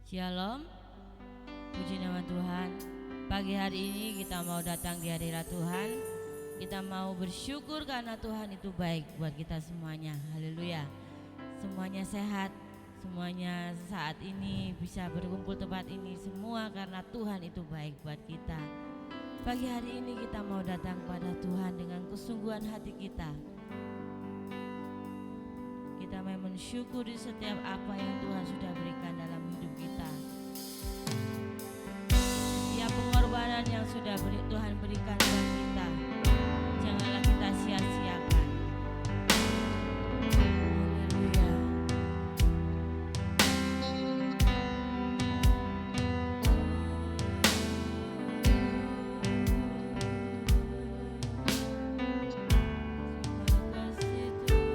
Shalom, puji nama Tuhan. Pagi hari ini kita mau datang di hadirat Tuhan. Kita mau bersyukur karena Tuhan itu baik buat kita semuanya. Haleluya. Semuanya sehat, semuanya saat ini bisa berkumpul tempat ini semua karena Tuhan itu baik buat kita. Pagi hari ini kita mau datang pada Tuhan dengan kesungguhan hati kita. Kita mau mensyukuri setiap apa yang Tuhan sudah berikan dalam hidup kita. Setiap pengorbanan yang sudah Tuhan berikan buat kita, janganlah kita sia-siakan. Haleluya. Terima kasih Tuhan.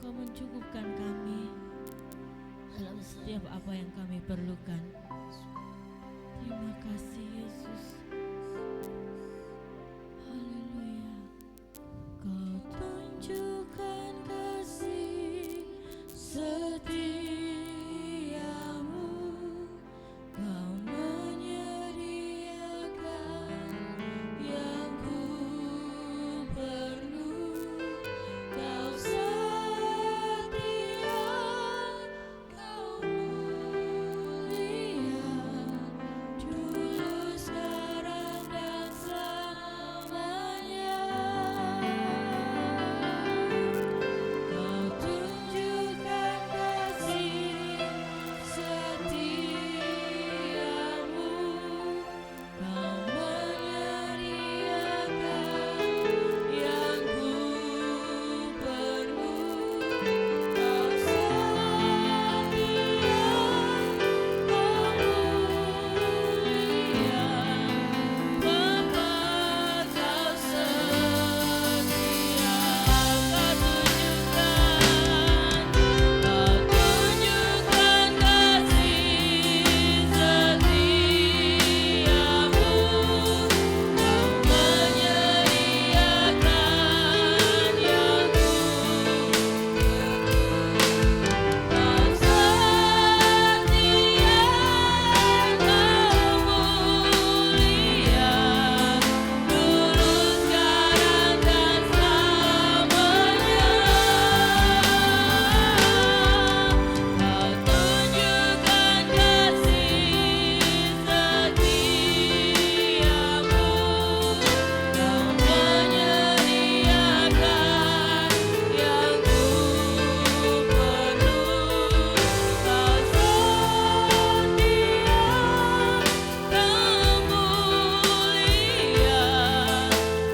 Engkau mencukupkan kami dalam setiap apa yang kami perlukan. Terima kasih Yesus. Haleluya. Kau tunjukkan kasih setiamu, Kau menyediakan yang ku perlu. Kau setia, Kau mulia, dulu sekarang dan selamanya. Kau tunjukkan kasih setiamu, Kau menyediakan yang ku perlu. Kau setia, Kau mulia, Bapa Kau setia. Kau tunjukkan kasih setiamu, Kau menyediakan yang ku Kau setia, Kau mulia, dulu sekarang dan selamanya. Kau tunjukkan kasih setiamu, Kau menyediakan yang ku perlu. Kau setia, Kau mulia,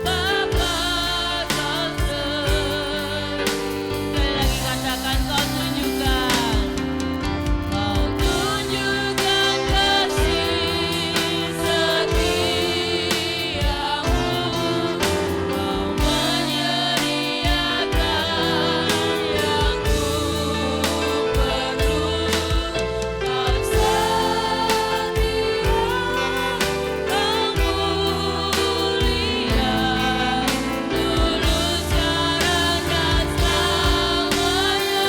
Bapa Kau setia. Sekali lagi katakan Kau tunjukkan. Kau tunjukkan kasih setiamu, Kau menyediakan yang ku perlu. Kau setia, Kau mulia, dulu sekarang dan selamanya.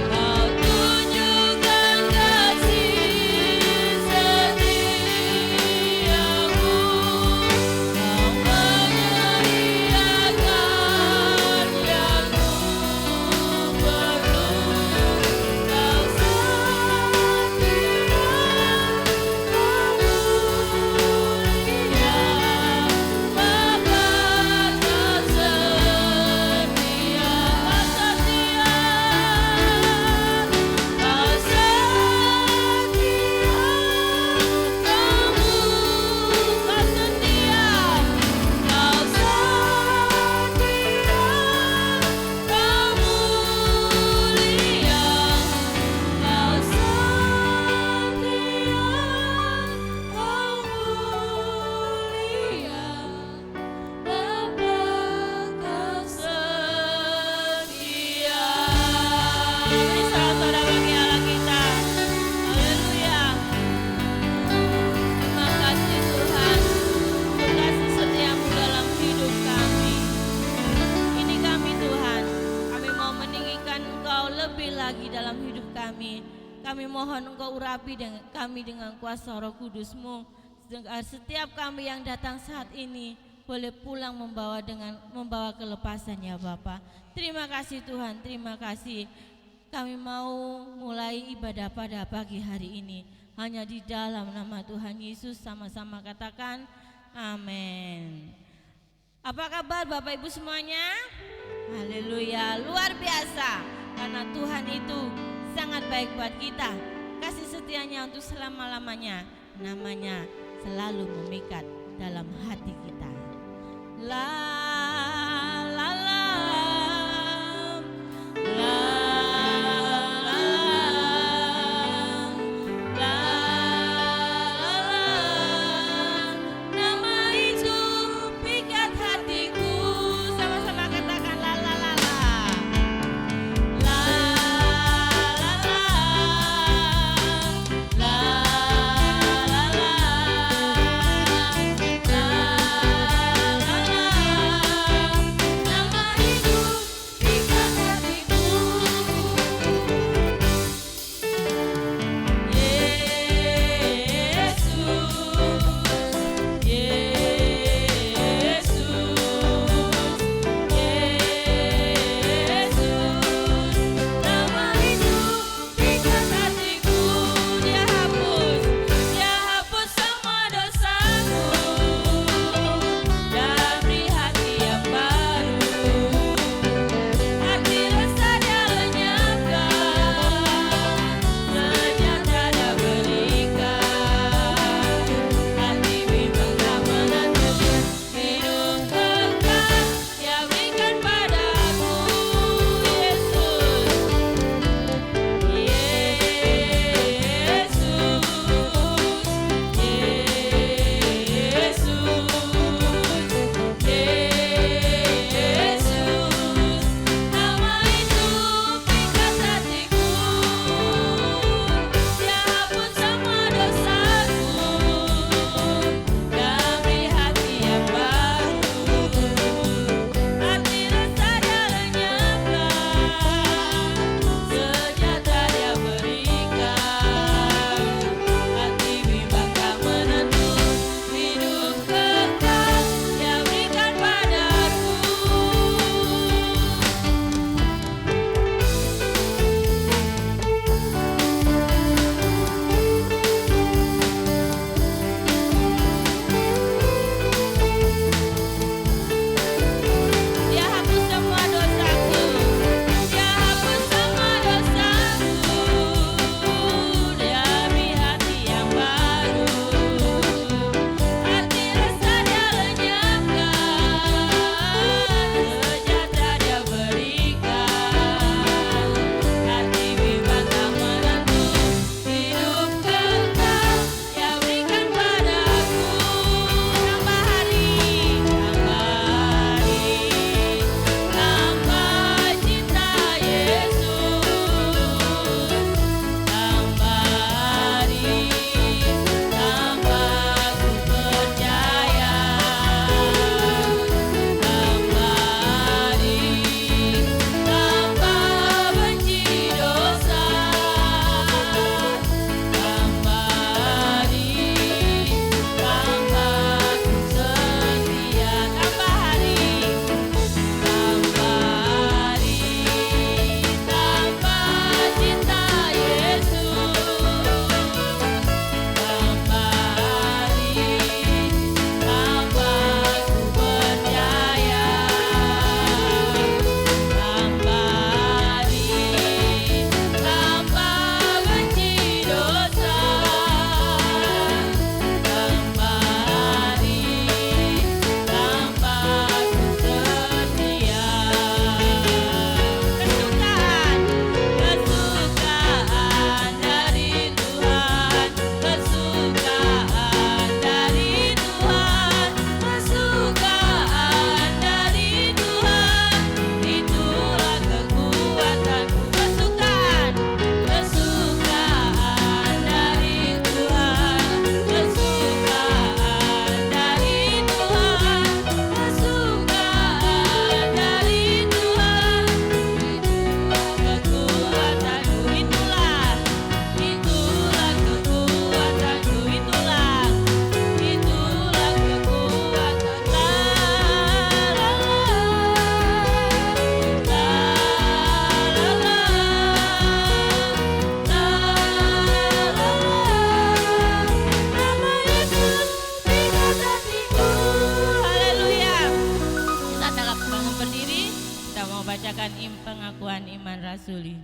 Kau tunjukkan kasih setiamu, Kau menyediakan yang ku perlu. Kau setia, Kau mulia, Bapa Kau setia. Kau setia, Kau setia, Kau setia, Kau mulia, Kau setia, Kau mulia, Bapa Kau setia. Beri sorak-sorai bagi Allah kita. Haleluya. Terima kasih Tuhan, untuk kasih setiamu dalam hidup kami. Ini kami Tuhan, kami mau meninggikan Engkau lebih lagi dalam hidup kami. Kami mohon Engkau urapi kami dengan kuasa Roh Kudus-Mu. Setiap kami yang datang saat ini boleh pulang membawa kelepasan ya Bapa. Terima kasih Tuhan, terima kasih. Kami mau mulai ibadah pada pagi hari ini hanya di dalam nama Tuhan Yesus. Sama-sama katakan amin. Apa kabar Bapak Ibu semuanya? Haleluya, luar biasa. Karena Tuhan itu sangat baik buat kita. Kasih setianya untuk selama-lamanya. Namanya selalu memikat dalam hati kita. La la la la la la la. Nama itu pikat hatiku. Sama-sama katakan. mau bacakan pengakuan iman rasuli.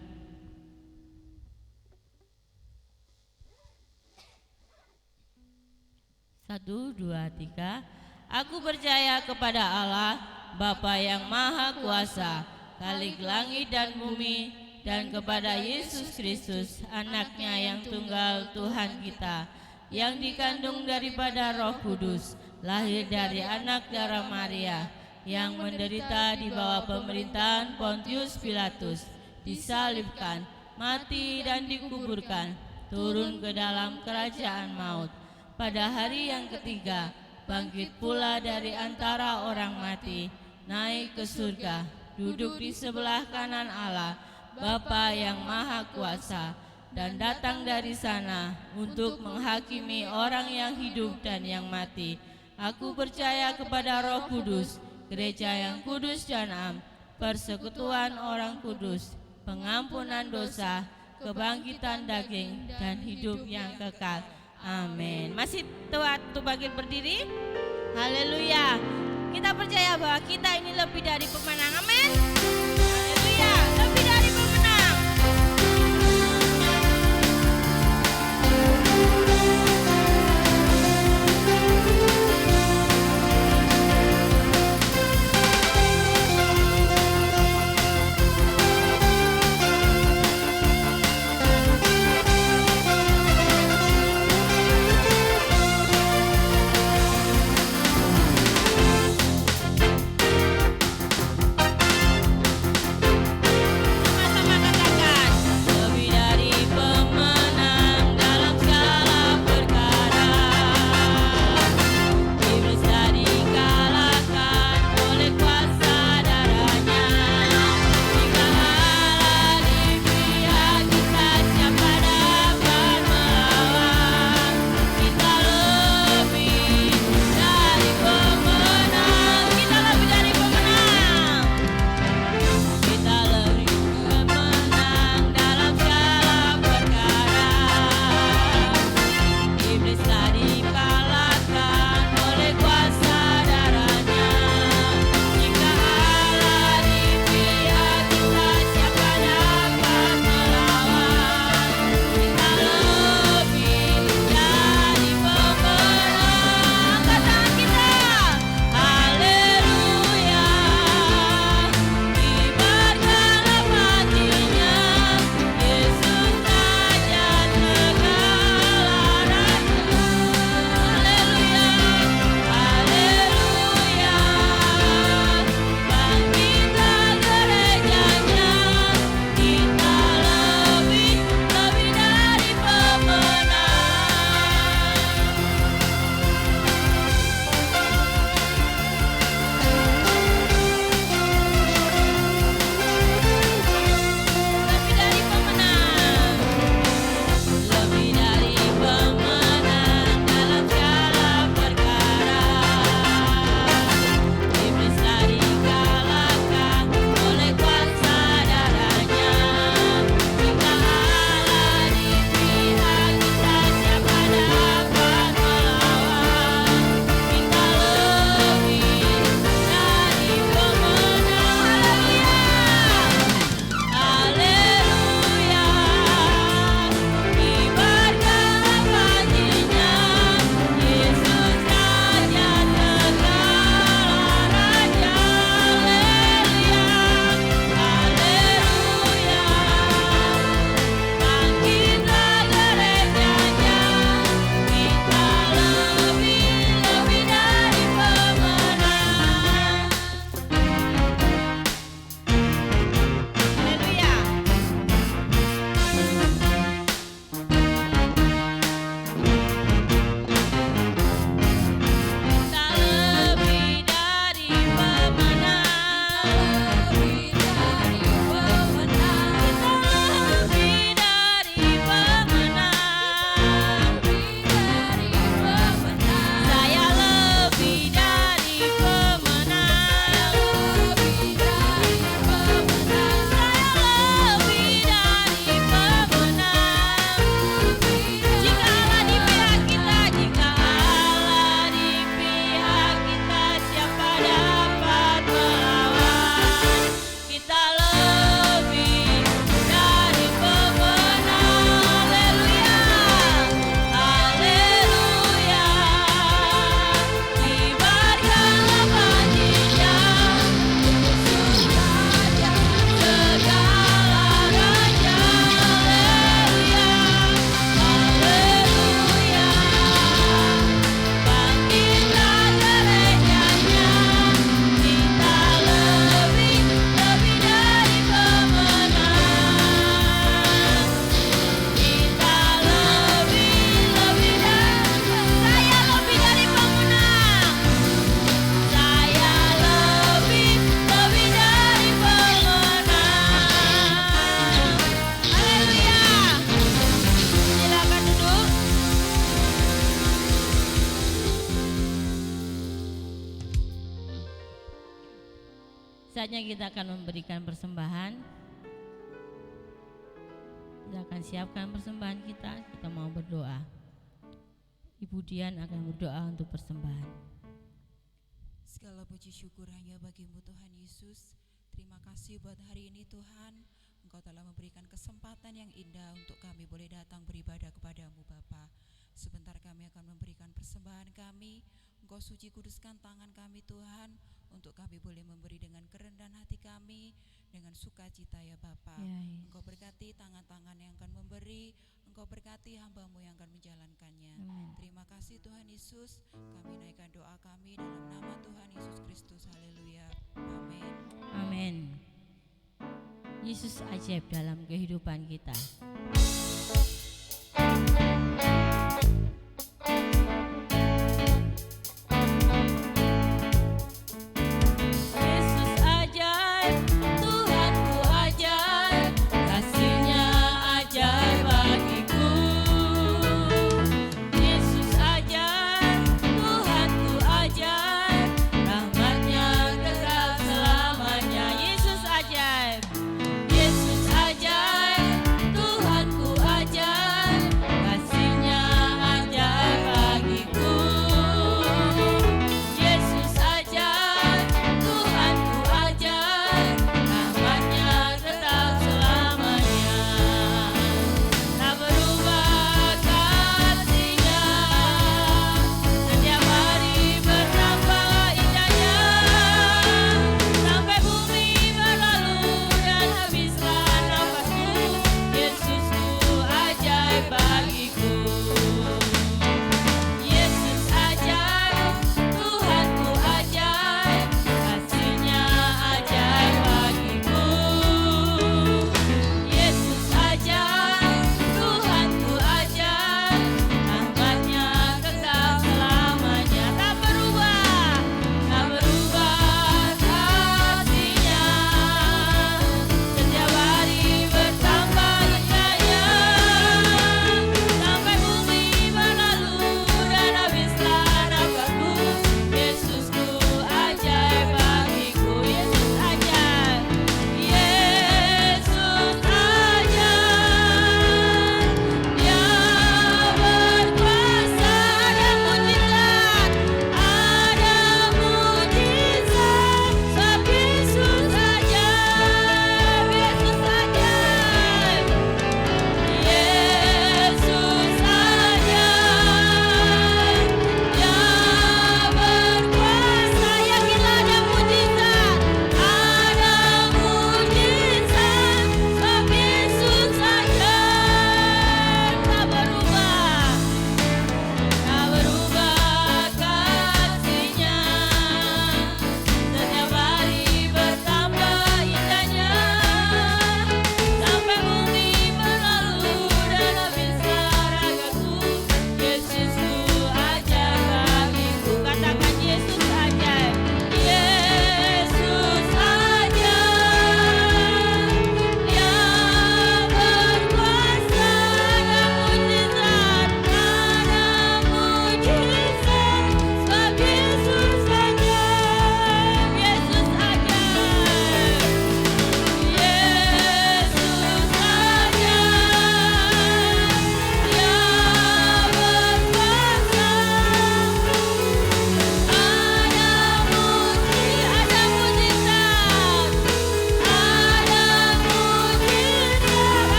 Satu, dua, tiga. Aku percaya kepada Allah, Bapa yang Maha Kuasa, Khalik langit dan bumi, dan kepada Yesus Kristus, anaknya yang tunggal Tuhan kita, yang dikandung daripada Roh Kudus, lahir dari anak darah Maria, yang menderita di bawah pemerintahan Pontius Pilatus, disalibkan, mati dan dikuburkan, turun ke dalam kerajaan maut. Pada hari yang ketiga, bangkit pula dari antara orang mati, naik ke surga, duduk di sebelah kanan Allah, Bapa yang Maha Kuasa, dan datang dari sana untuk menghakimi orang yang hidup dan yang mati. Aku percaya kepada Roh Kudus, gereja yang kudus dan am, persekutuan orang kudus, pengampunan dosa, kebangkitan daging, dan hidup yang kekal. Amin. Masih waktu bagi berdiri. Haleluya. Kita percaya bahwa kita ini lebih dari pemenang. Amin. Haleluya. Lebih dari pemenang. kita akan memberikan persembahan. Kita akan siapkan persembahan kita mau berdoa. Ibu Dian akan berdoa untuk persembahan. Segala puji syukur hanya bagimu Tuhan Yesus. Terima kasih buat hari ini Tuhan. Engkau telah memberikan kesempatan yang indah untuk kami boleh datang beribadah kepadamu Bapa. Sebentar kami akan memberikan persembahan kami. Engkau suci kuduskan tangan kami Tuhan, untuk kami boleh memberi dengan kerendahan hati kami, dengan sukacita ya Bapa. Ya, Engkau berkati tangan-tangan yang akan memberi, Engkau berkati hamba-Mu yang akan menjalankannya. Amen. Terima kasih Tuhan Yesus. Kami naikkan doa kami dalam nama Tuhan Yesus Kristus. Haleluya. Amin. Amin. Yesus ajaib dalam kehidupan kita.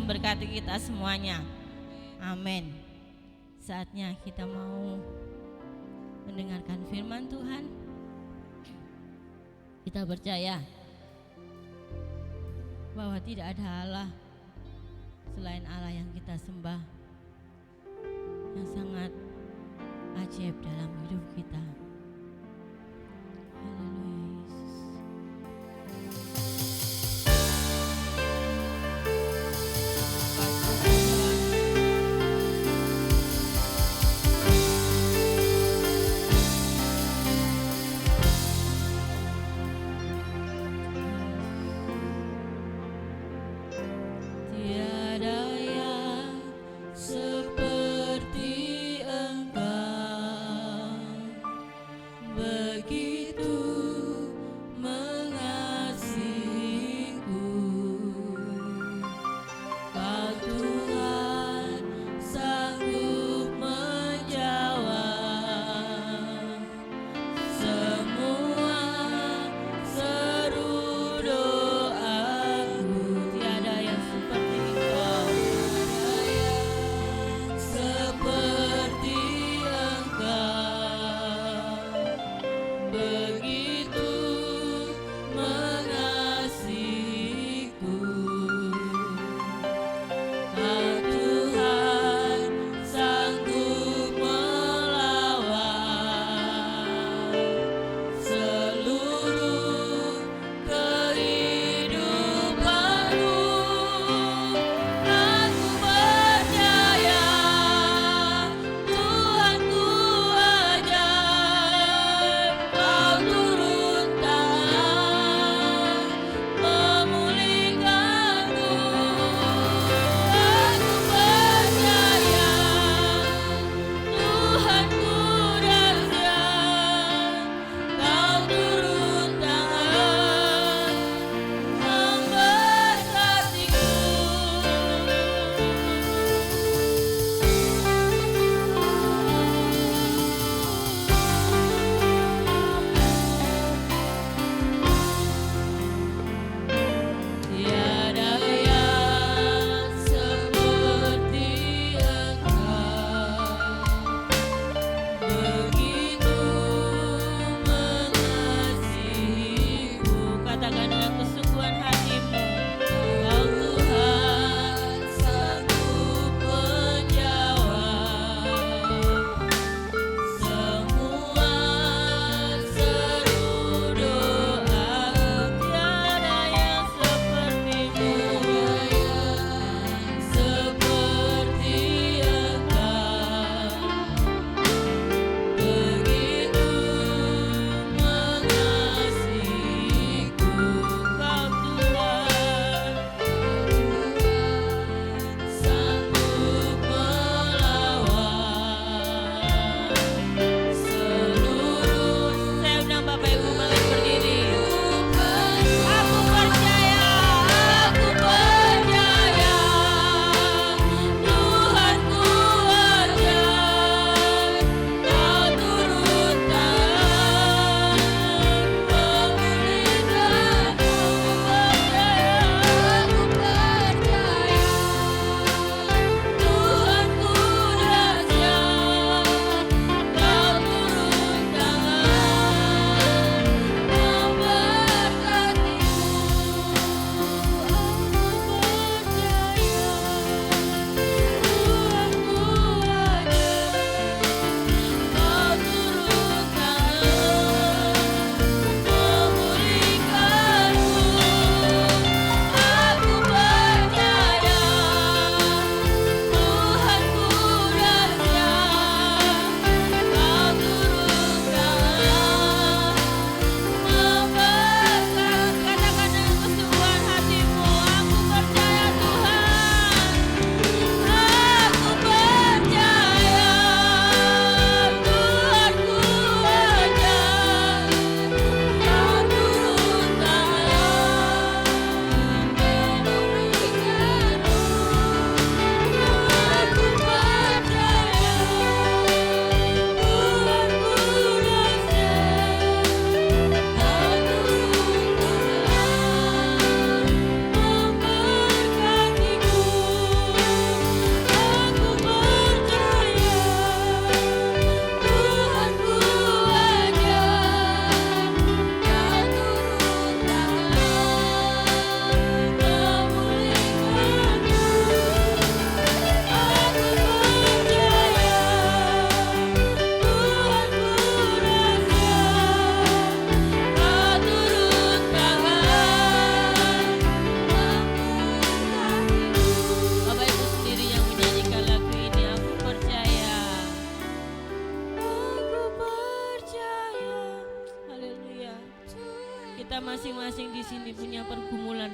memberkati kita semuanya. Amin. Saatnya kita mau mendengarkan firman Tuhan. Kita percaya bahwa tidak ada Allah selain Allah yang kita sembah, yang sangat ajaib dalam hidup kita. Haleluya Yesus.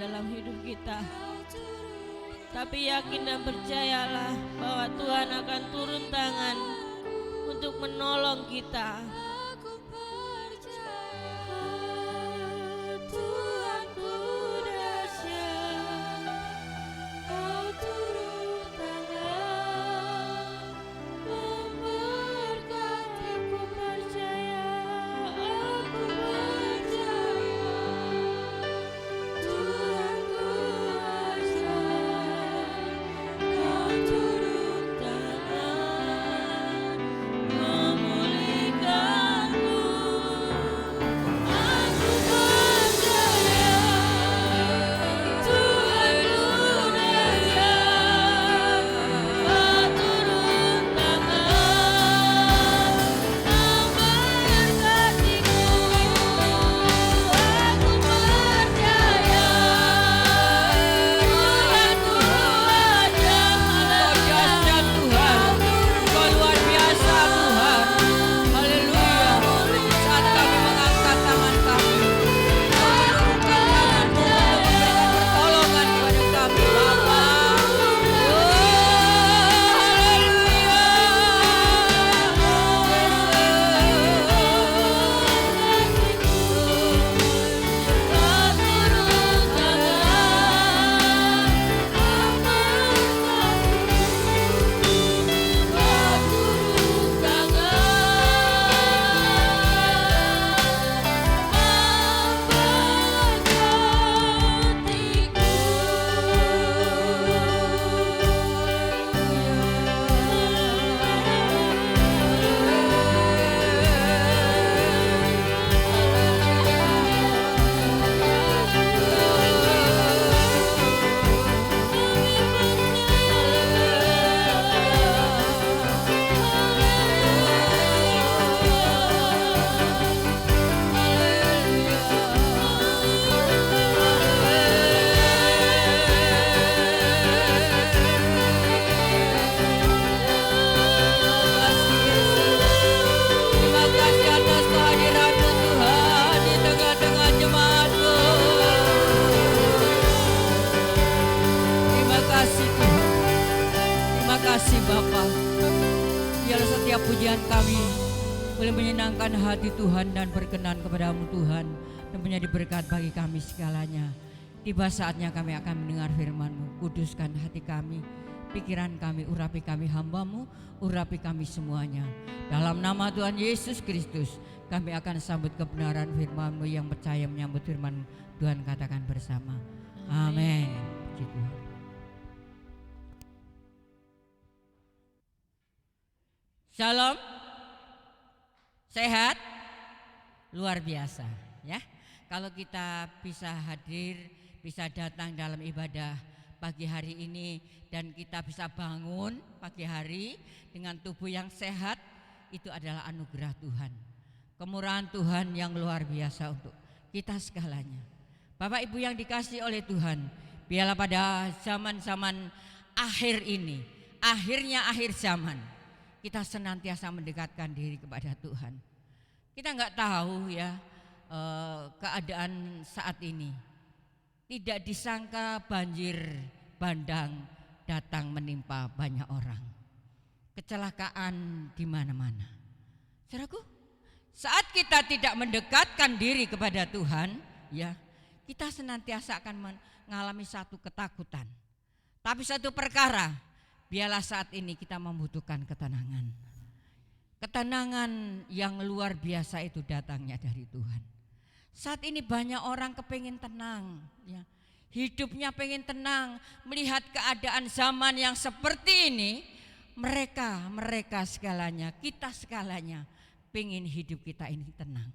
dalam hidup kita. Tapi yakin dan percayalah bahwa Tuhan akan turun tangan untuk menolong kita. pujian kami boleh menyenangkan hati Tuhan dan berkenan kepadamu Tuhan, dan menjadi berkat bagi kami segalanya. Tiba saatnya kami akan mendengar firman-Mu. Kuduskan hati kami, pikiran kami, urapi kami hamba-Mu, urapi kami semuanya. Dalam nama Tuhan Yesus Kristus, kami akan sambut kebenaran firman-Mu. Yang percaya menyambut firman Tuhan katakan bersama. Amin. Puji Tuhan. Shalom. Sehat? Luar biasa ya. Kalau kita bisa hadir, bisa datang dalam ibadah pagi hari ini, dan kita bisa bangun pagi hari dengan tubuh yang sehat, itu adalah anugerah Tuhan, kemurahan Tuhan yang luar biasa untuk kita segalanya. Bapak Ibu yang dikasihi oleh Tuhan, biarlah pada zaman-zaman akhir ini, akhirnya akhir zaman, kita senantiasa mendekatkan diri kepada Tuhan. Kita nggak tahu ya, keadaan saat ini. Tidak disangka banjir bandang datang menimpa banyak orang. Kecelakaan di mana-mana. Saudaraku, saat kita tidak mendekatkan diri kepada Tuhan, ya, kita senantiasa akan mengalami satu ketakutan. Tapi satu perkara, biarlah saat ini kita membutuhkan ketenangan. Ketenangan yang luar biasa itu datangnya dari Tuhan. Saat ini banyak orang kepingin tenang, ya. Hidupnya pengen tenang, melihat keadaan zaman yang seperti ini, mereka segalanya, kita segalanya pengen hidup kita ini tenang.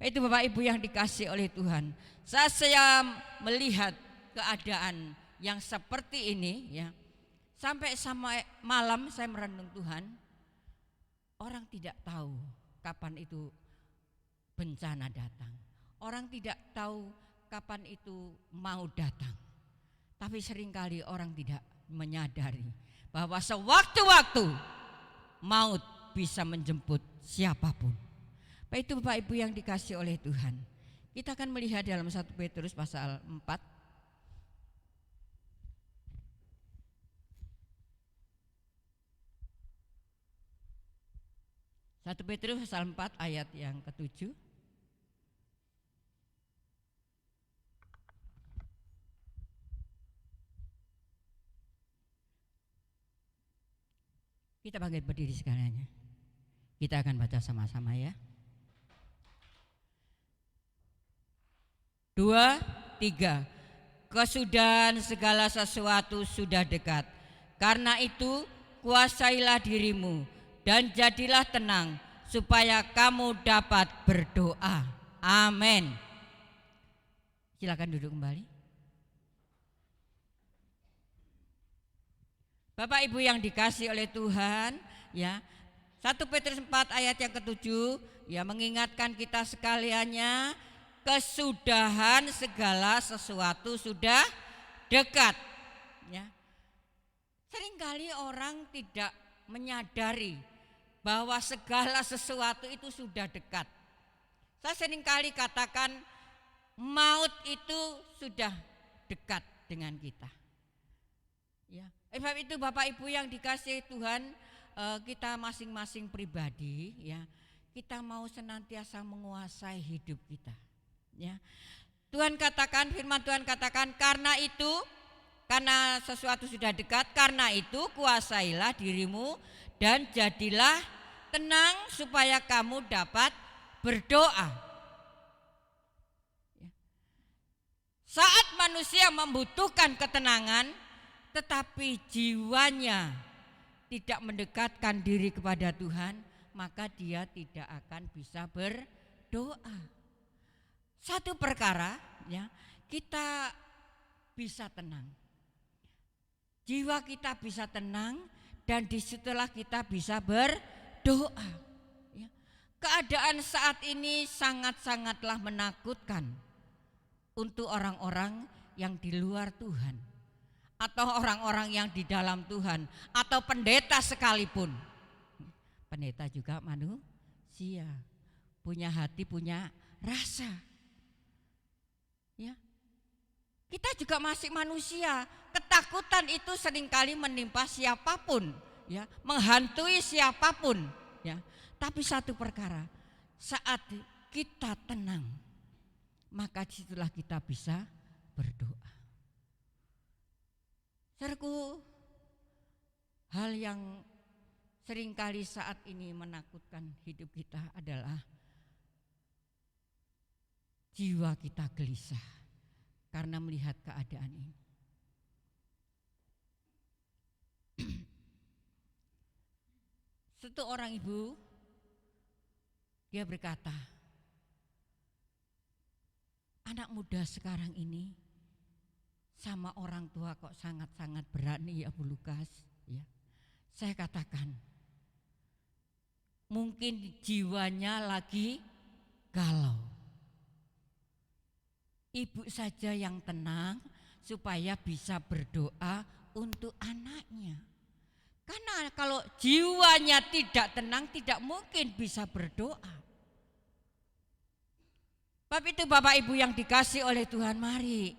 Itu Bapak Ibu yang dikasih oleh Tuhan. Saat saya melihat keadaan yang seperti ini, ya, sampai malam saya merenung Tuhan, orang tidak tahu kapan itu bencana datang. Orang tidak tahu kapan itu mau datang. Tapi seringkali orang tidak menyadari bahwa sewaktu-waktu maut bisa menjemput siapapun. Itu Bapak Ibu yang dikasih oleh Tuhan. Kita akan melihat dalam 1 Petrus pasal 4 1 Petrus pasal 4 ayat yang ke-7. Kita bangkit berdiri sekalian. Kita akan baca sama-sama ya. 2, 3. Kesudahan segala sesuatu sudah dekat. Karena itu kuasailah dirimu dan jadilah tenang supaya kamu dapat berdoa. Amin. Silakan duduk kembali. Bapak Ibu yang dikasih oleh Tuhan, ya. 1 Petrus 4 ayat yang ke-7 ya mengingatkan kita sekaliannya, kesudahan segala sesuatu sudah dekat, ya. Seringkali orang tidak menyadari bahwa segala sesuatu itu sudah dekat. Saya seringkali katakan maut itu sudah dekat dengan kita. Ya, sebab itu Bapak Ibu yang dikasihi Tuhan, kita masing-masing pribadi ya, kita mau senantiasa menguasai hidup kita. Ya. Tuhan katakan, firman Tuhan katakan, karena sesuatu sudah dekat, karena itu kuasailah dirimu dan jadilah tenang supaya kamu dapat berdoa. Ya. Saat manusia membutuhkan ketenangan, tetapi jiwanya tidak mendekatkan diri kepada Tuhan, maka dia tidak akan bisa berdoa. Satu perkara ya, kita bisa tenang. Jiwa kita bisa tenang dan disitulah kita bisa berdoa. Ya. Keadaan saat ini sangat-sangatlah menakutkan untuk orang-orang yang di luar Tuhan. Atau orang-orang yang di dalam Tuhan, atau pendeta sekalipun. Pendeta juga manusia, punya hati, punya rasa. Ya. Kita juga masih manusia. Ketakutan itu seringkali menimpa siapapun, ya, menghantui siapapun, ya. Tapi satu perkara, saat kita tenang, maka disitulah kita bisa berdoa. Saudaraku, hal yang seringkali saat ini menakutkan hidup kita adalah jiwa kita gelisah karena melihat keadaan ini. Satu orang ibu, dia berkata, anak muda sekarang ini sama orang tua kok sangat-sangat berani ya Bu Lukas, ya. Saya katakan, mungkin jiwanya lagi galau. Ibu saja yang tenang supaya bisa berdoa untuk anaknya. Karena kalau jiwanya tidak tenang, tidak mungkin bisa berdoa. Sebab itu Bapak Ibu yang dikasih oleh Tuhan, mari.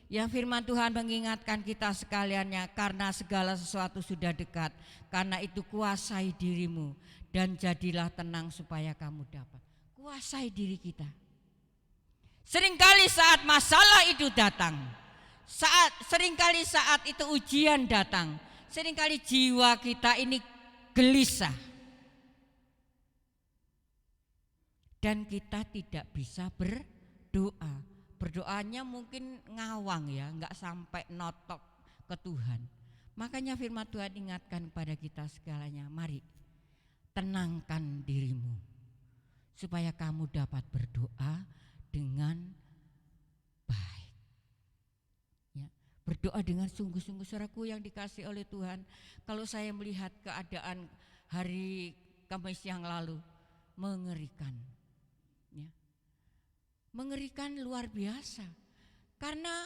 Ya, firman Tuhan mengingatkan kita sekaliannya, karena segala sesuatu sudah dekat, karena itu kuasai dirimu dan jadilah tenang supaya kamu dapat. Kuasai diri kita. Seringkali saat masalah itu datang, seringkali saat itu ujian datang, seringkali jiwa kita ini gelisah. Dan kita tidak bisa berdoa. Berdoanya mungkin ngawang ya, enggak sampai notok ke Tuhan. Makanya firman Tuhan ingatkan kepada kita segalanya, mari tenangkan dirimu supaya kamu dapat berdoa dengan baik. Ya, berdoa dengan sungguh-sungguh. Saudaraku yang dikasih oleh Tuhan, kalau saya melihat keadaan hari Kamis yang lalu, mengerikan. Ya. Mengerikan luar biasa, karena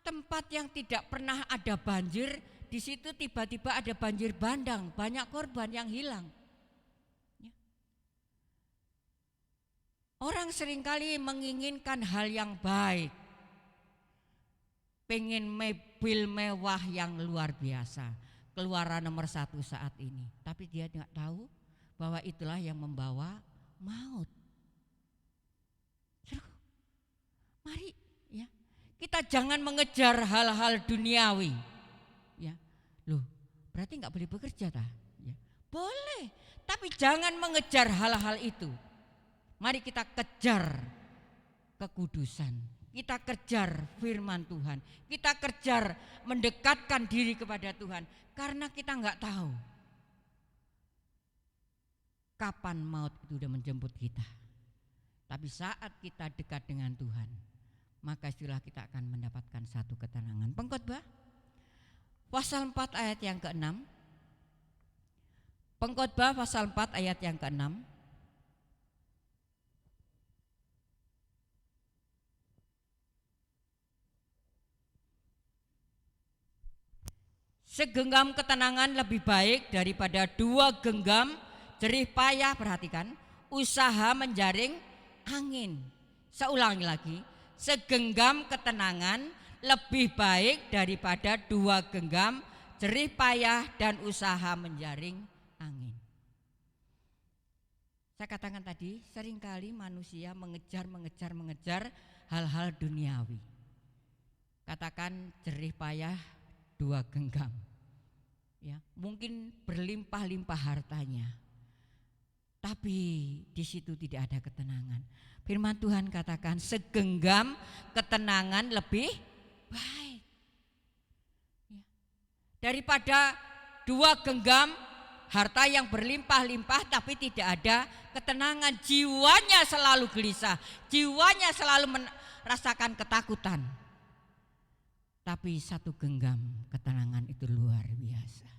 tempat yang tidak pernah ada banjir, di situ tiba-tiba ada banjir bandang, banyak korban yang hilang. Ya. Orang seringkali menginginkan hal yang baik, pengen mobil mewah yang luar biasa, keluaran nomor 1 saat ini, tapi dia tidak tahu bahwa itulah yang membawa maut. Saudaraku, mari ya, kita jangan mengejar hal-hal duniawi. Ya, loh, berarti nggak boleh bekerja tah? Ya, boleh, tapi jangan mengejar hal-hal itu. Mari kita kejar kekudusan, kita kejar firman Tuhan, kita kejar mendekatkan diri kepada Tuhan, karena kita nggak tahu kapan maut itu sudah menjemput kita. Tapi saat kita dekat dengan Tuhan, maka istilah kita akan mendapatkan satu ketenangan. Pengkhotbah pasal 4 ayat yang ke-6. Pengkhotbah pasal 4 ayat yang ke-6. Segenggam ketenangan lebih baik daripada 2 genggam jerih payah. Perhatikan, usaha menjaring angin. Saya ulangi lagi, segenggam ketenangan lebih baik daripada 2 genggam jerih payah dan usaha menjaring angin. Saya katakan tadi, seringkali manusia mengejar hal-hal duniawi. Katakan jerih payah 2 genggam, ya, mungkin berlimpah-limpah hartanya, tapi di situ tidak ada ketenangan. Firman Tuhan katakan segenggam ketenangan lebih baik, ya, daripada 2 genggam harta yang berlimpah-limpah tapi tidak ada ketenangan. Jiwanya selalu gelisah, jiwanya selalu merasakan ketakutan. Tapi 1 genggam ketenangan itu luar biasa.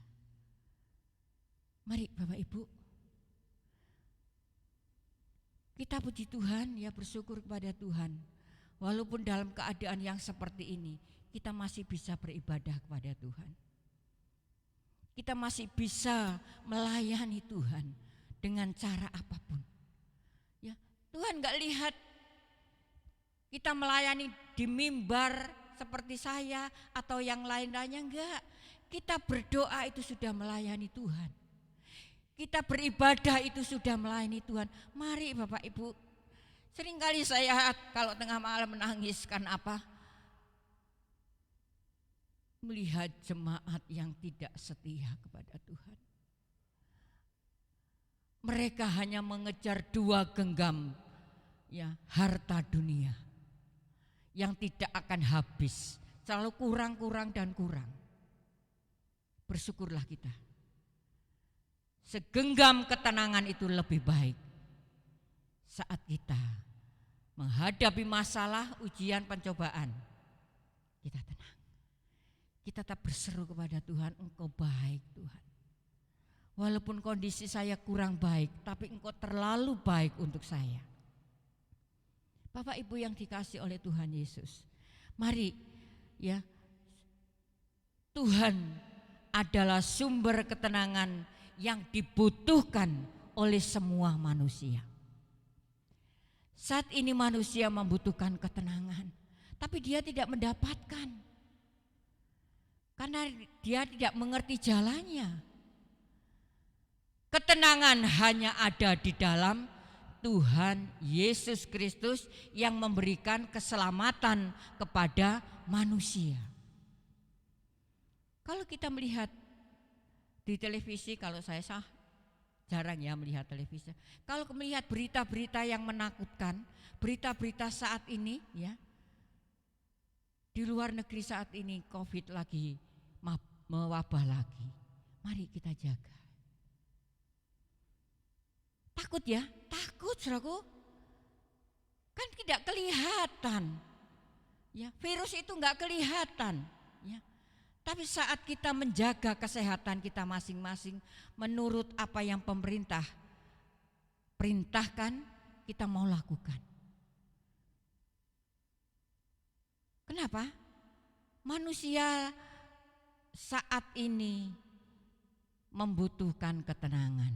Mari Bapak Ibu, kita puji Tuhan, ya, bersyukur kepada Tuhan. Walaupun dalam keadaan yang seperti ini, kita masih bisa beribadah kepada Tuhan. Kita masih bisa melayani Tuhan dengan cara apapun. Ya, Tuhan enggak lihat kita melayani di mimbar seperti saya atau yang lain-lainnya, enggak. Kita berdoa itu sudah melayani Tuhan. Kita beribadah itu sudah melayani Tuhan. Mari Bapak Ibu, seringkali saya kalau tengah malam menangis, kan apa? Melihat jemaat yang tidak setia kepada Tuhan. Mereka hanya mengejar 2 genggam, ya, harta dunia yang tidak akan habis, selalu kurang dan kurang. Bersyukurlah kita. Segenggam ketenangan itu lebih baik saat kita menghadapi masalah, ujian, pencobaan. Kita tenang. Kita tetap berseru kepada Tuhan, Engkau baik Tuhan. Walaupun kondisi saya kurang baik, tapi Engkau terlalu baik untuk saya. Bapak Ibu yang dikasih oleh Tuhan Yesus, mari, ya, Tuhan adalah sumber ketenangan yang dibutuhkan oleh semua manusia. Saat ini manusia membutuhkan ketenangan, tapi dia tidak mendapatkan karena dia tidak mengerti jalannya. Ketenangan hanya ada di dalam Tuhan Yesus Kristus yang memberikan keselamatan kepada manusia. Kalau kita melihat di televisi, kalau saya jarang ya melihat televisi. Kalau melihat berita-berita yang menakutkan, berita-berita saat ini, ya, di luar negeri saat ini COVID lagi mewabah lagi. Mari kita jaga. Takut ya, takut saudaraku. Kan tidak kelihatan. Ya, virus itu enggak kelihatan, ya. Tapi saat kita menjaga kesehatan kita masing-masing menurut apa yang pemerintah perintahkan, kita mau lakukan. Kenapa? Manusia saat ini membutuhkan ketenangan.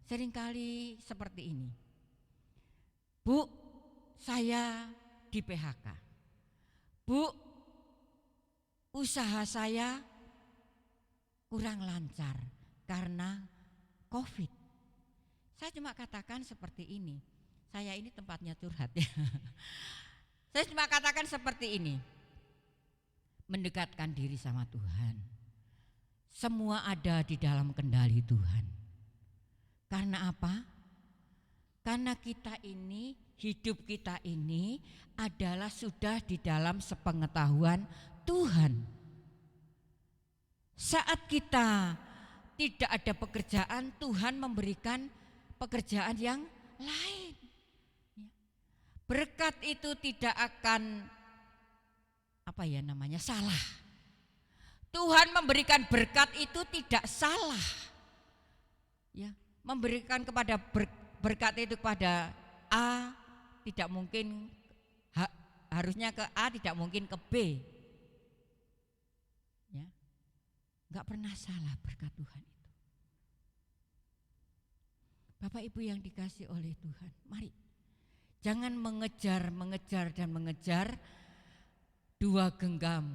Seringkali seperti ini. Bu, saya di PHK. Bu, usaha saya kurang lancar karena COVID. Saya cuma katakan seperti ini. Saya ini tempatnya curhat ya. Saya cuma katakan seperti ini. Mendekatkan diri sama Tuhan. Semua ada di dalam kendali Tuhan. Karena apa? Karena kita ini, hidup kita ini adalah sudah di dalam sepengetahuan Tuhan. Saat kita tidak ada pekerjaan, Tuhan memberikan pekerjaan yang lain. Berkat itu tidak akan salah. Tuhan memberikan berkat itu tidak salah. Ya, memberikan kepada berkat itu kepada A tidak mungkin harusnya ke A, tidak mungkin ke B. Ya. Enggak pernah salah berkat Tuhan itu. Bapak Ibu yang dikasih oleh Tuhan, mari jangan mengejar dua genggam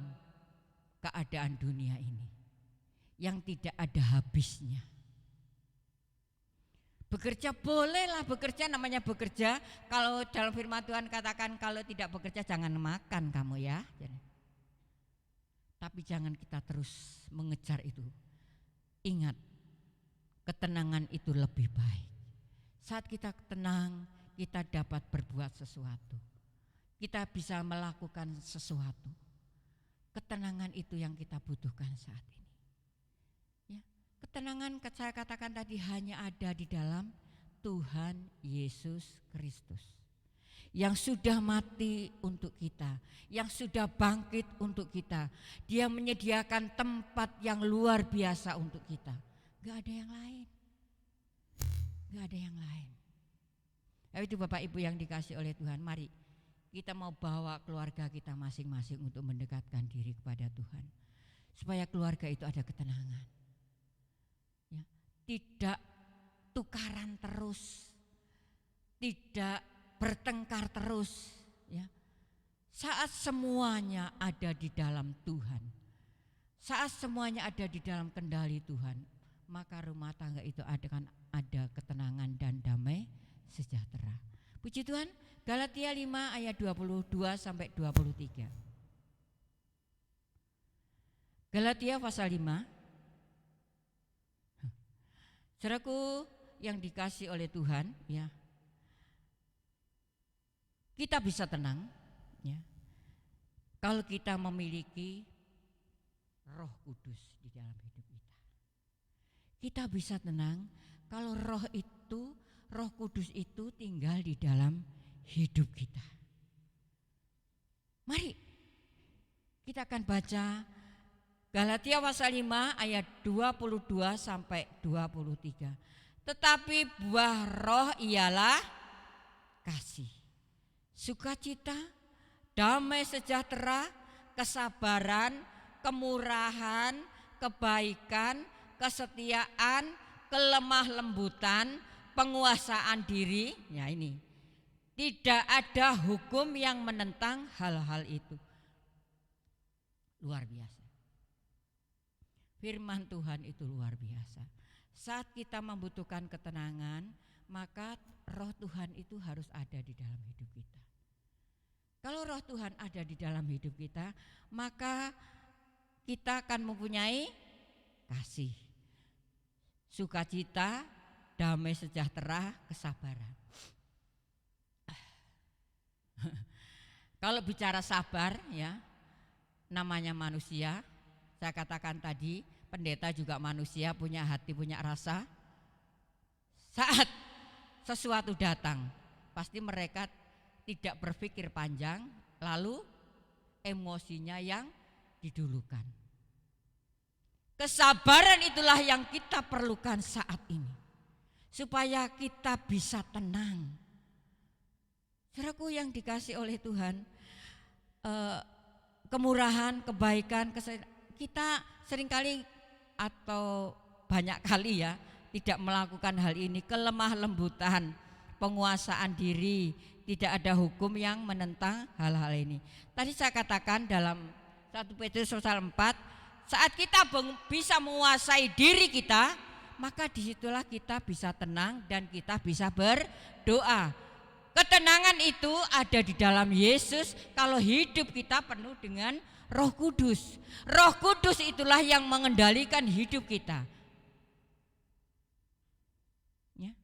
keadaan dunia ini yang tidak ada habisnya. Bekerja bolehlah bekerja, namanya bekerja. Kalau dalam firman Tuhan katakan kalau tidak bekerja jangan makan kamu ya. Tapi jangan kita terus mengejar itu. Ingat, ketenangan itu lebih baik. Saat kita tenang, kita dapat berbuat sesuatu. Kita bisa melakukan sesuatu. Ketenangan itu yang kita butuhkan saat ini. Ya, ketenangan saya katakan tadi hanya ada di dalam Tuhan Yesus Kristus. Yang sudah mati untuk kita, yang sudah bangkit untuk kita. Dia menyediakan tempat yang luar biasa untuk kita. Gak ada yang lain. Gak ada yang lain. Itu Bapak Ibu yang dikasih oleh Tuhan, mari kita mau bawa keluarga kita masing-masing untuk mendekatkan diri kepada Tuhan. Supaya keluarga itu ada ketenangan. Ya, tidak tukaran terus. Tidak bertengkar terus. Ya. Saat semuanya ada di dalam Tuhan. Saat semuanya ada di dalam kendali Tuhan. Maka rumah tangga itu ada ketenangan dan damai sejahtera. Puji Tuhan. Galatia 5 ayat 22 sampai 23. Galatia pasal 5. Saudaraku yang dikasih oleh Tuhan, ya. Kita bisa tenang, ya. Kalau kita memiliki Roh Kudus di dalam hidup kita. Kita bisa tenang kalau Roh Kudus itu tinggal di dalam hidup kita. Mari kita akan baca Galatia pasal 5 ayat 22 sampai 23. Tetapi buah roh ialah kasih, sukacita, damai sejahtera, kesabaran, kemurahan, kebaikan, kesetiaan, kelemah lembutan, penguasaan diri. Ya ini. Tidak ada hukum yang menentang hal-hal itu. Luar biasa. Firman Tuhan itu luar biasa. Saat kita membutuhkan ketenangan, maka Roh Tuhan itu harus ada di dalam hidup kita. Kalau Roh Tuhan ada di dalam hidup kita, maka kita akan mempunyai kasih, sukacita, damai sejahtera, kesabaran. Kalau bicara sabar, ya, namanya manusia. Saya katakan tadi, pendeta juga manusia, punya hati, punya rasa. Saat sesuatu datang, pasti mereka tidak berpikir panjang, lalu emosinya yang didulukan. Kesabaran itulah yang kita perlukan saat ini, supaya kita bisa tenang. Saudaraku yang dikasih oleh Tuhan, kemurahan, kebaikan, kita seringkali atau banyak kali ya tidak melakukan hal ini. Kelemah lembutan, penguasaan diri, tidak ada hukum yang menentang hal-hal ini. Tadi saya katakan dalam 1 Petrus pasal 4, saat kita bisa menguasai diri kita, maka disitulah kita bisa tenang dan kita bisa berdoa. Ketenangan itu ada di dalam Yesus kalau hidup kita penuh dengan Roh Kudus. Roh Kudus itulah yang mengendalikan hidup kita. Ya.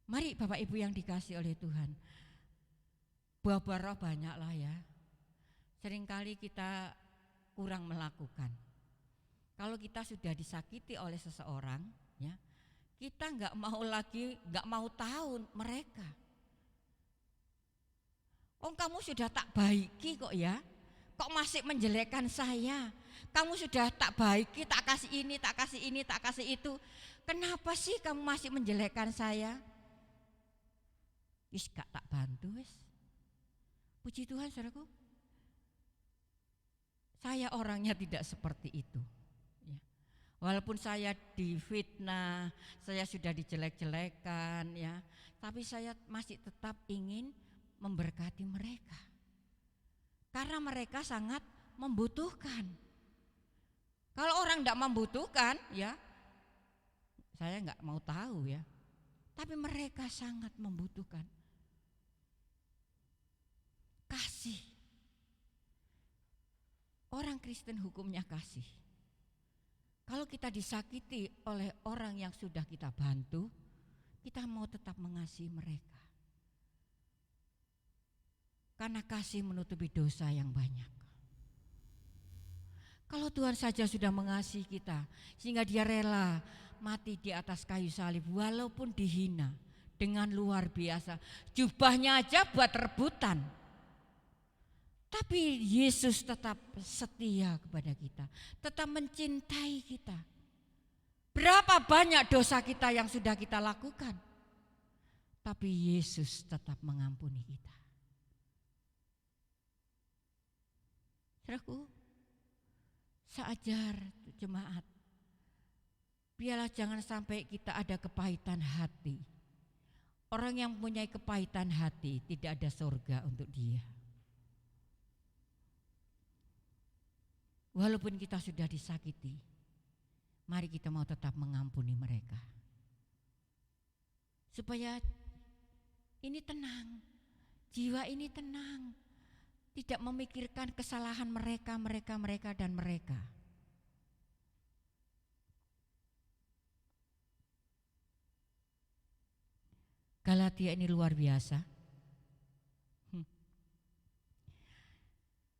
Mari Bapak Ibu yang dikasihi oleh Tuhan, buah-buah roh banyaklah ya. Seringkali kita kurang melakukan. Kalau kita sudah disakiti oleh seseorang, ya, kita nggak mau tahu mereka. Oh, kamu sudah tak baiki kok ya, kok masih menjelekkan saya? Kamu sudah tak baiki, tak kasih ini, tak kasih ini, tak kasih itu. Kenapa sih kamu masih menjelekkan saya? Wis gak tak bantu wis. Puji Tuhan saudaraku. Saya orangnya tidak seperti itu. Ya. Walaupun saya difitnah, saya sudah dijelek-jelekan, ya, tapi saya masih tetap ingin memberkati mereka. Karena mereka sangat membutuhkan. Kalau orang tidak membutuhkan, ya, saya nggak mau tahu ya. Tapi mereka sangat membutuhkan kasih. Orang Kristen hukumnya kasih. Kalau kita disakiti oleh orang yang sudah kita bantu, kita mau tetap mengasihi mereka. Karena kasih menutupi dosa yang banyak. Kalau Tuhan saja sudah mengasihi kita, sehingga Dia rela mati di atas kayu salib walaupun dihina dengan luar biasa. Jubahnya aja buat rebutan. Tapi Yesus tetap setia kepada kita, tetap mencintai kita. Berapa banyak dosa kita yang sudah kita lakukan, tapi Yesus tetap mengampuni kita. Saudaraku, seajar jemaat, biarlah jangan sampai kita ada kepahitan hati. Orang yang mempunyai kepahitan hati tidak ada surga untuk dia. Walaupun kita sudah disakiti, mari kita mau tetap mengampuni mereka. Supaya ini tenang, jiwa ini tenang. Tidak memikirkan kesalahan mereka dan mereka. Galatia ini luar biasa.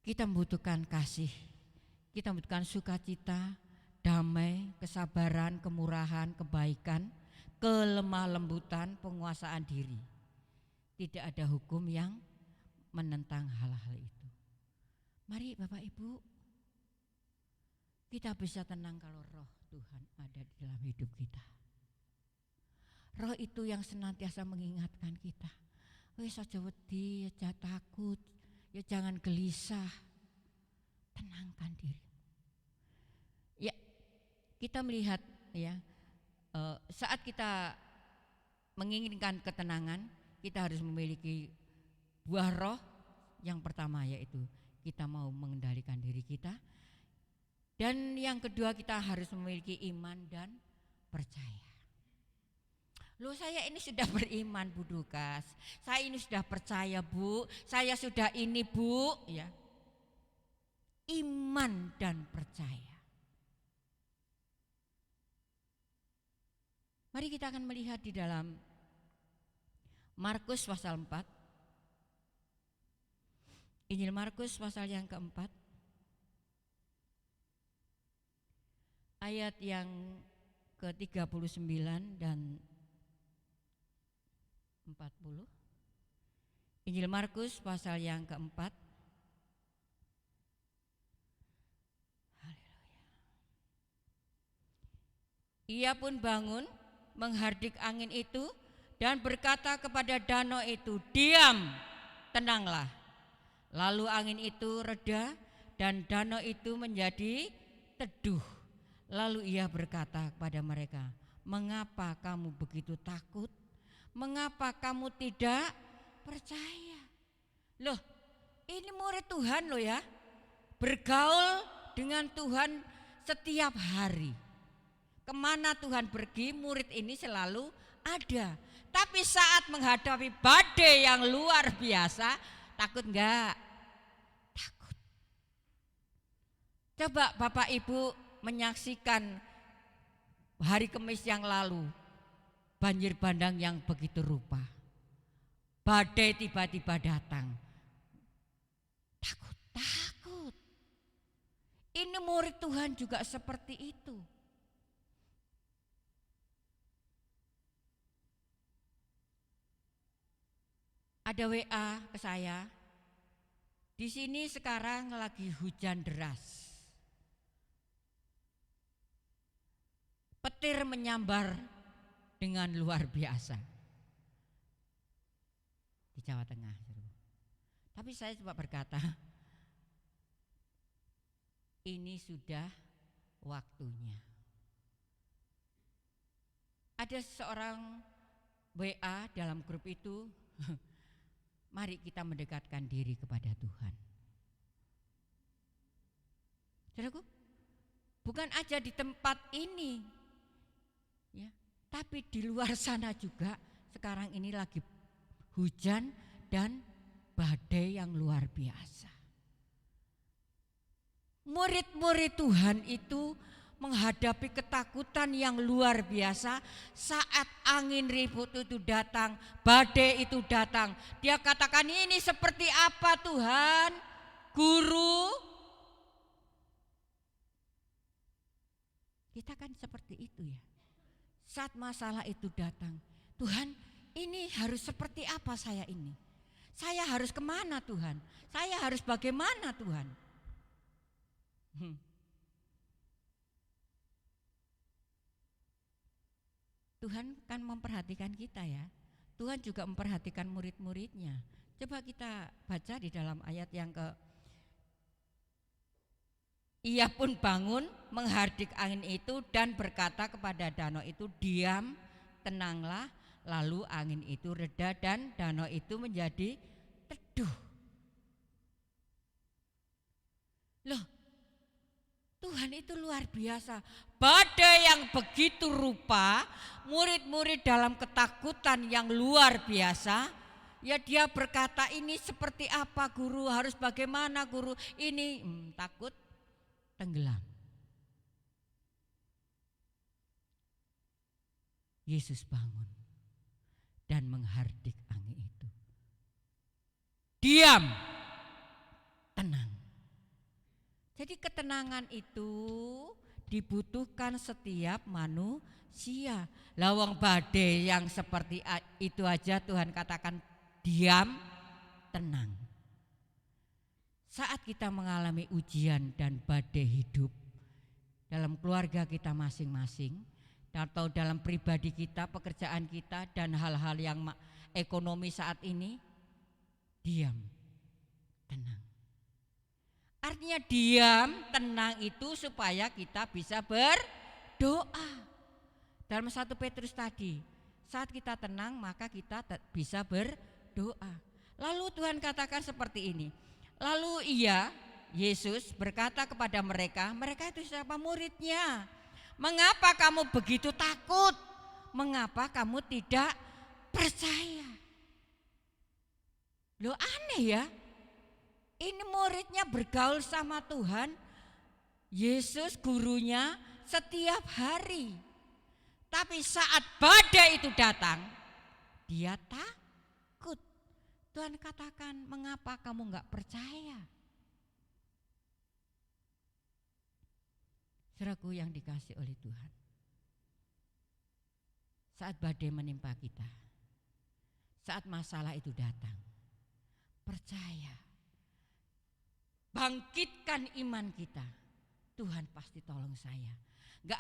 Kita membutuhkan kasih. Kita membutuhkan sukacita, damai, kesabaran, kemurahan, kebaikan, kelemah lembutan, penguasaan diri. Tidak ada hukum yang menentang hal-hal itu. Mari Bapak Ibu, kita bisa tenang kalau roh Tuhan ada di dalam hidup kita. Roh itu yang senantiasa mengingatkan kita. Wes aja wedi, aja takut, ya jangan gelisah. Tenangkan diri. Ya, kita melihat ya, saat kita menginginkan ketenangan, kita harus memiliki buah roh. Yang pertama yaitu kita mau mengendalikan diri kita. Dan yang kedua kita harus memiliki iman dan percaya. Loh, saya ini sudah beriman Bu Dukas, saya ini sudah percaya Bu, saya sudah ini Bu, ya. Iman dan percaya. Mari kita akan melihat di dalam Markus pasal 4. Injil Markus pasal yang keempat. Ayat yang ke-39 dan 40. Injil Markus pasal yang keempat. Ia pun bangun menghardik angin itu dan berkata kepada danau itu, "Diam, tenanglah." Lalu angin itu reda dan danau itu menjadi teduh. Lalu ia berkata kepada mereka, "Mengapa kamu begitu takut? Mengapa kamu tidak percaya?" Loh, ini murid Tuhan loh ya. Bergaul dengan Tuhan setiap hari. Kemana Tuhan pergi, murid ini selalu ada. Tapi saat menghadapi badai yang luar biasa, takut enggak? Takut. Coba Bapak Ibu menyaksikan hari Kamis yang lalu, banjir bandang yang begitu rupa. Badai tiba-tiba datang. Takut. Ini murid Tuhan juga seperti itu. Ada WA ke saya. Di sini sekarang lagi hujan deras. Petir menyambar dengan luar biasa di Jawa Tengah. Tapi saya coba berkata, ini sudah waktunya. Ada seorang WA dalam grup itu, mari kita mendekatkan diri kepada Tuhan. Saudaraku, bukan aja di tempat ini, ya, tapi di luar sana juga sekarang ini lagi hujan dan badai yang luar biasa. Murid-murid Tuhan itu menghadapi ketakutan yang luar biasa saat angin ribut itu datang, badai itu datang. Dia katakan, ini seperti apa Tuhan? Guru? Kita kan seperti itu ya. Saat masalah itu datang, Tuhan, ini harus seperti apa saya ini? Saya harus kemana Tuhan? Saya harus bagaimana Tuhan? Tuhan kan memperhatikan kita ya. Tuhan juga memperhatikan murid-muridnya. Coba kita baca di dalam ayat yang ia pun bangun menghardik angin itu dan berkata kepada danau itu, diam, tenanglah. Lalu angin itu reda dan danau itu menjadi teduh. Loh, Tuhan itu luar biasa. Badai yang begitu rupa, murid-murid dalam ketakutan yang luar biasa. Ya dia berkata, ini seperti apa guru, harus bagaimana guru, ini takut tenggelam. Yesus bangun dan menghardik angin itu. Diam, tenang. Jadi ketenangan itu dibutuhkan setiap manusia. Lawang badai yang seperti itu aja Tuhan katakan diam, tenang. Saat kita mengalami ujian dan badai hidup dalam keluarga kita masing-masing, atau dalam pribadi kita, pekerjaan kita, dan hal-hal yang ekonomi saat ini, diam, tenang. Artinya diam, tenang itu supaya kita bisa berdoa. Dalam 1 Petrus tadi, saat kita tenang maka kita bisa berdoa. Lalu Tuhan katakan seperti ini. Lalu Yesus berkata kepada mereka itu siapa? Muridnya. Mengapa kamu begitu takut? Mengapa kamu tidak percaya? Loh aneh ya. Ini muridnya bergaul sama Tuhan, Yesus gurunya setiap hari. Tapi saat badai itu datang, dia takut. Tuhan katakan, mengapa kamu enggak percaya? Saudaraku yang dikasih oleh Tuhan, saat badai menimpa kita, saat masalah itu datang, percaya, bangkitkan iman kita. Tuhan pasti tolong saya. Gak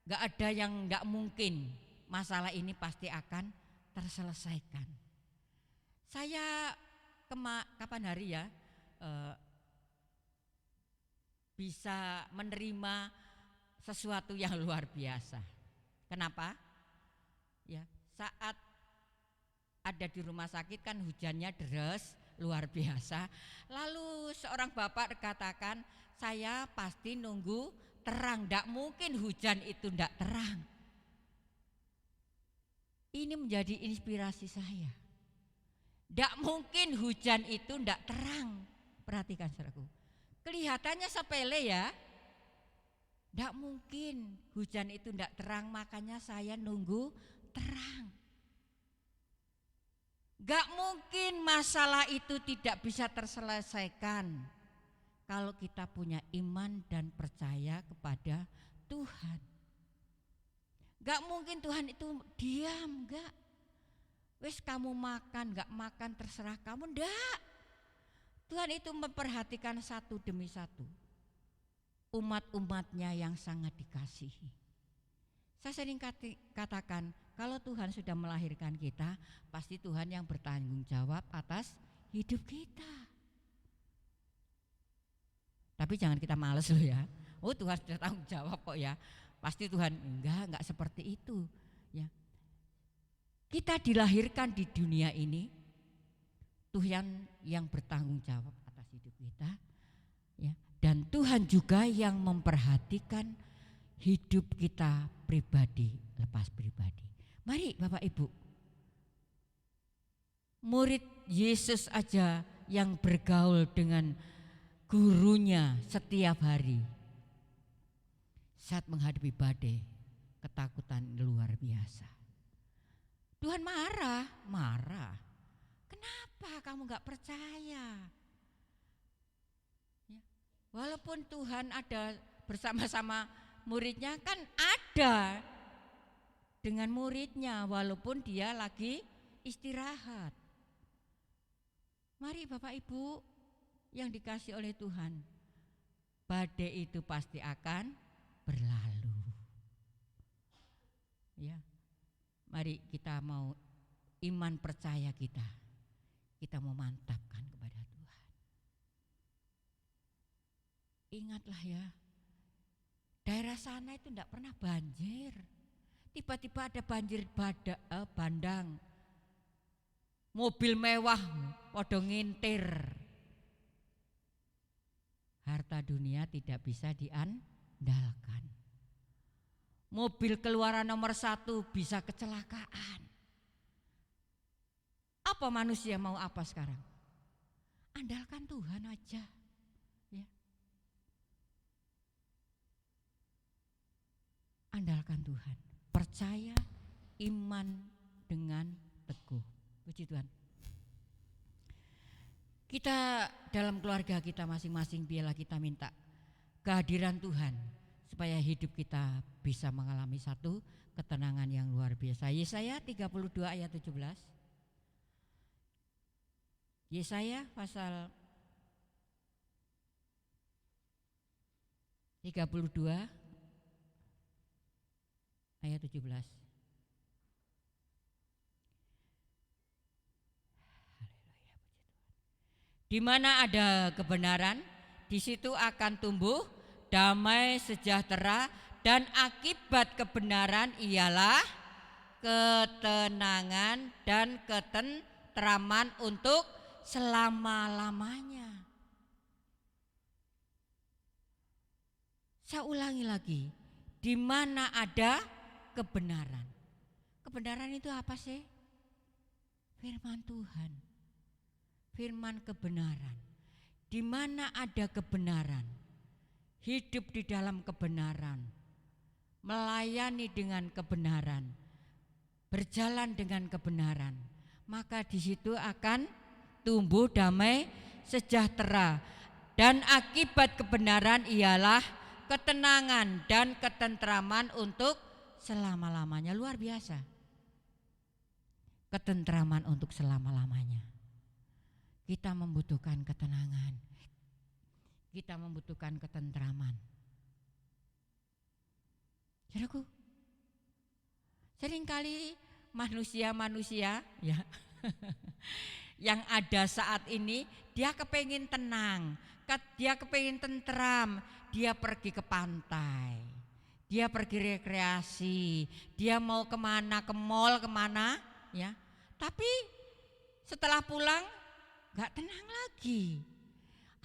ada yang gak mungkin, masalah ini pasti akan terselesaikan. Saya kapan hari ya bisa menerima sesuatu yang luar biasa. Kenapa? Ya, saat ada di rumah sakit kan hujannya deras, luar biasa. Lalu seorang bapak katakan, saya pasti nunggu terang, tidak mungkin hujan itu tidak terang. Ini menjadi inspirasi saya. Tidak mungkin hujan itu tidak terang. Perhatikan saudaraku. Kelihatannya sepele ya. Tidak mungkin hujan itu tidak terang, makanya saya nunggu terang. Gak mungkin masalah itu tidak bisa terselesaikan kalau kita punya iman dan percaya kepada Tuhan. Gak mungkin Tuhan itu diam, gak. Wes kamu makan, gak makan terserah kamu, ndak. Tuhan itu memperhatikan satu demi satu umat-umatnya yang sangat dikasihi. Saya sering katakan, kalau Tuhan sudah melahirkan kita, pasti Tuhan yang bertanggung jawab atas hidup kita. Tapi jangan kita males loh ya. Oh Tuhan sudah tanggung jawab kok ya. Pasti Tuhan enggak seperti itu ya. Kita dilahirkan di dunia ini, Tuhan yang bertanggung jawab atas hidup kita ya. Dan Tuhan juga yang memperhatikan hidup kita pribadi, lepas pribadi. Mari Bapak Ibu, murid Yesus aja yang bergaul dengan gurunya setiap hari, saat menghadapi badai, ketakutan luar biasa. Tuhan marah. Kenapa kamu gak percaya? Ya. Walaupun Tuhan ada bersama-sama muridnya, kan ada dengan muridnya walaupun dia lagi istirahat. Mari Bapak Ibu yang dikasih oleh Tuhan, badai itu pasti akan berlalu. Ya. Mari kita mau iman percaya kita mau mantapkan kepada Tuhan. Ingatlah ya, daerah sana itu tidak pernah banjir. Tiba-tiba ada banjir bandang. Mobil mewah podo ngintir. Harta dunia tidak bisa diandalkan. Mobil keluaran nomor 1 bisa kecelakaan. Apa manusia mau apa sekarang? Andalkan Tuhan aja. Ya. Andalkan Tuhan. Percaya, iman dengan teguh. Puji Tuhan. Kita dalam keluarga kita masing-masing, biarlah kita minta kehadiran Tuhan supaya hidup kita bisa mengalami satu ketenangan yang luar biasa. Yesaya 32 ayat 17. Yesaya pasal 32 ayat 17. Di mana ada kebenaran, di situ akan tumbuh damai sejahtera, dan akibat kebenaran ialah ketenangan dan ketentraman untuk selama-lamanya. Saya ulangi lagi, di mana ada kebenaran. Kebenaran itu apa sih? Firman Tuhan. Firman kebenaran. Di mana ada kebenaran, hidup di dalam kebenaran, melayani dengan kebenaran, berjalan dengan kebenaran, maka di situ akan tumbuh damai sejahtera, dan akibat kebenaran ialah ketenangan dan ketentraman untuk selama-lamanya. Luar biasa. Ketentraman untuk selama-lamanya. Kita membutuhkan ketenangan. Kita membutuhkan ketentraman. Saudaraku, seringkali manusia-manusia ya yang ada saat ini, dia kepengin tenang, dia kepengin tentram, dia pergi ke pantai, dia pergi rekreasi, dia mau kemana, ke mall kemana, ya. Tapi setelah pulang gak tenang lagi.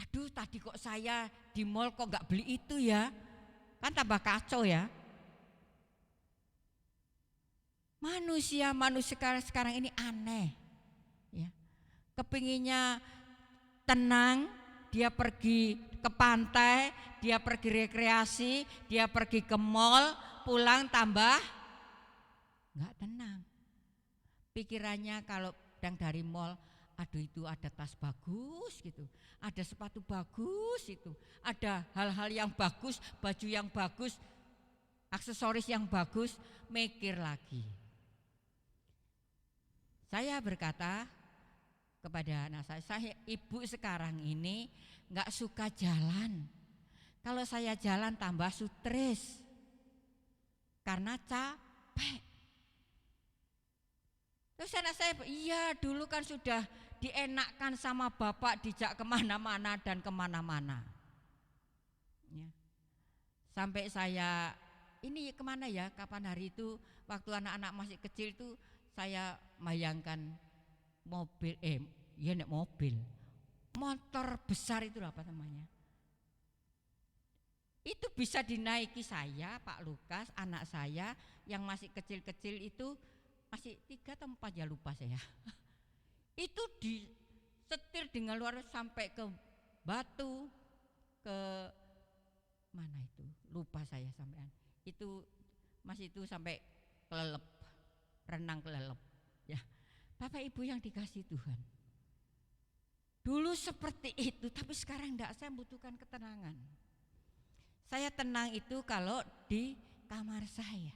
Aduh, tadi kok saya di mall kok gak beli itu ya. kan tambah kacau ya. Manusia sekarang ini aneh, ya. Kepinginnya tenang, dia pergi ke pantai, dia pergi rekreasi, dia pergi ke mall, pulang tambah nggak tenang. Pikirannya kalau yang dari mall, aduh itu ada tas bagus gitu, ada sepatu bagus itu, ada hal-hal yang bagus, baju yang bagus, aksesoris yang bagus, mikir lagi. Saya berkata kepada anak saya ibu sekarang ini nggak suka jalan. Kalau saya jalan tambah stres karena capek. Terus anak saya, iya dulu kan sudah dienakkan sama bapak dijak kemana-mana dan kemana-mana. Ya. Sampai saya, ini kemana ya, kapan hari itu, waktu anak-anak masih kecil itu saya bayangkan mobil, motor besar itu apa namanya? Itu bisa dinaiki saya, Pak Lukas, anak saya yang masih kecil-kecil itu, masih 3 atau 4 ya lupa saya. Itu disetir dengan luar sampai ke Batu, ke mana itu? Lupa saya sampean. Itu masih itu sampai Kelelep, renang Kelelep. Ya, Bapak Ibu yang dikasih Tuhan. Dulu seperti itu, tapi sekarang enggak, saya membutuhkan ketenangan. Saya tenang itu kalau di kamar saya.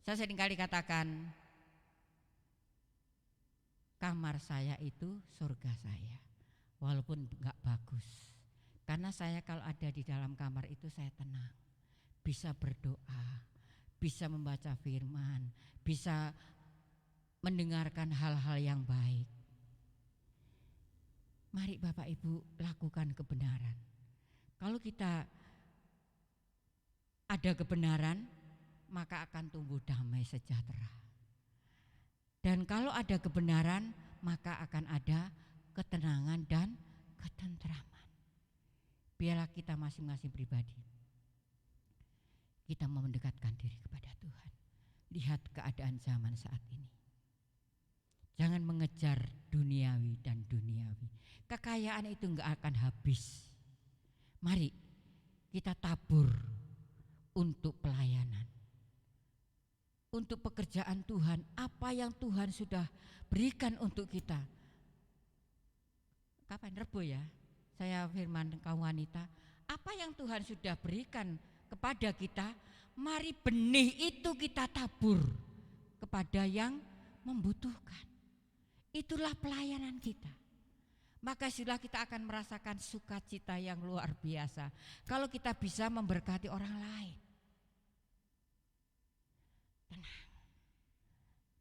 Saya seringkali katakan, kamar saya itu surga saya, walaupun enggak bagus. Karena saya kalau ada di dalam kamar itu saya tenang, bisa berdoa, bisa membaca firman, bisa mendengarkan hal-hal yang baik. Mari Bapak Ibu lakukan kebenaran. Kalau kita ada kebenaran, maka akan tumbuh damai sejahtera. Dan kalau ada kebenaran, maka akan ada ketenangan dan ketentraman. Biarlah kita masing-masing pribadi, kita mau mendekatkan diri kepada Tuhan. Lihat keadaan zaman saat ini. Jangan mengejar duniawi dan duniawi. Kekayaan itu enggak akan habis. Mari kita tabur untuk pelayanan, untuk pekerjaan Tuhan. Apa yang Tuhan sudah berikan untuk kita. Kapan Rebo ya? Saya firman kaum wanita, apa yang Tuhan sudah berikan kepada kita, mari benih itu kita tabur kepada yang membutuhkan. Itulah pelayanan kita. Maka sudah kita akan merasakan sukacita yang luar biasa kalau kita bisa memberkati orang lain. Tenang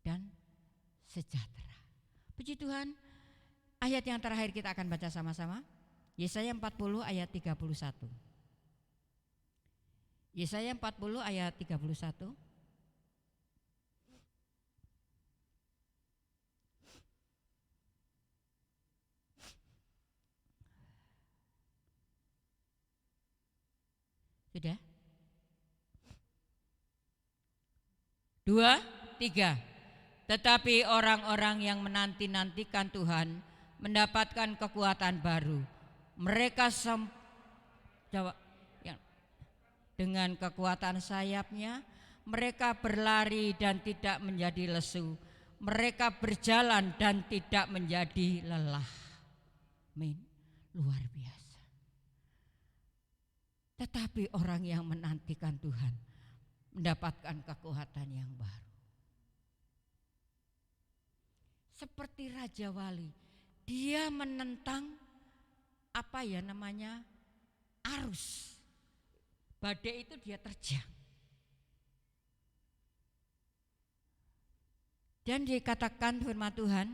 dan sejahtera. Puji Tuhan, ayat yang terakhir kita akan baca sama-sama. Yesaya 40 ayat 31. Yesaya 40 ayat 31. Sudah? 2, 3. Tetapi orang-orang yang menanti-nantikan Tuhan mendapatkan kekuatan baru. Mereka dengan kekuatan sayapnya, mereka berlari dan tidak menjadi lesu. Mereka berjalan dan tidak menjadi lelah. Amin. Luar biasa. Tetapi orang yang menantikan Tuhan mendapatkan kekuatan yang baru. Seperti Raja Wali, dia menentang arus. Badai itu dia terjang. Dan dikatakan firman Tuhan,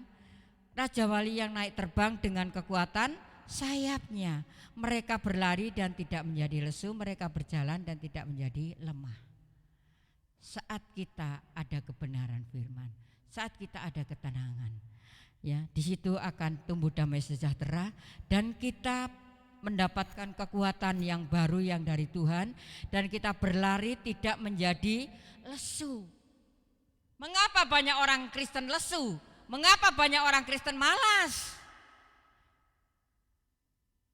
Raja Wali yang naik terbang dengan kekuatan sayapnya. Mereka berlari dan tidak menjadi lesu, mereka berjalan dan tidak menjadi lemah. Saat kita ada kebenaran firman, saat kita ada ketenangan, ya, di situ akan tumbuh damai sejahtera dan kita mendapatkan kekuatan yang baru yang dari Tuhan, dan kita berlari tidak menjadi lesu. Mengapa banyak orang Kristen lesu? Mengapa banyak orang Kristen malas?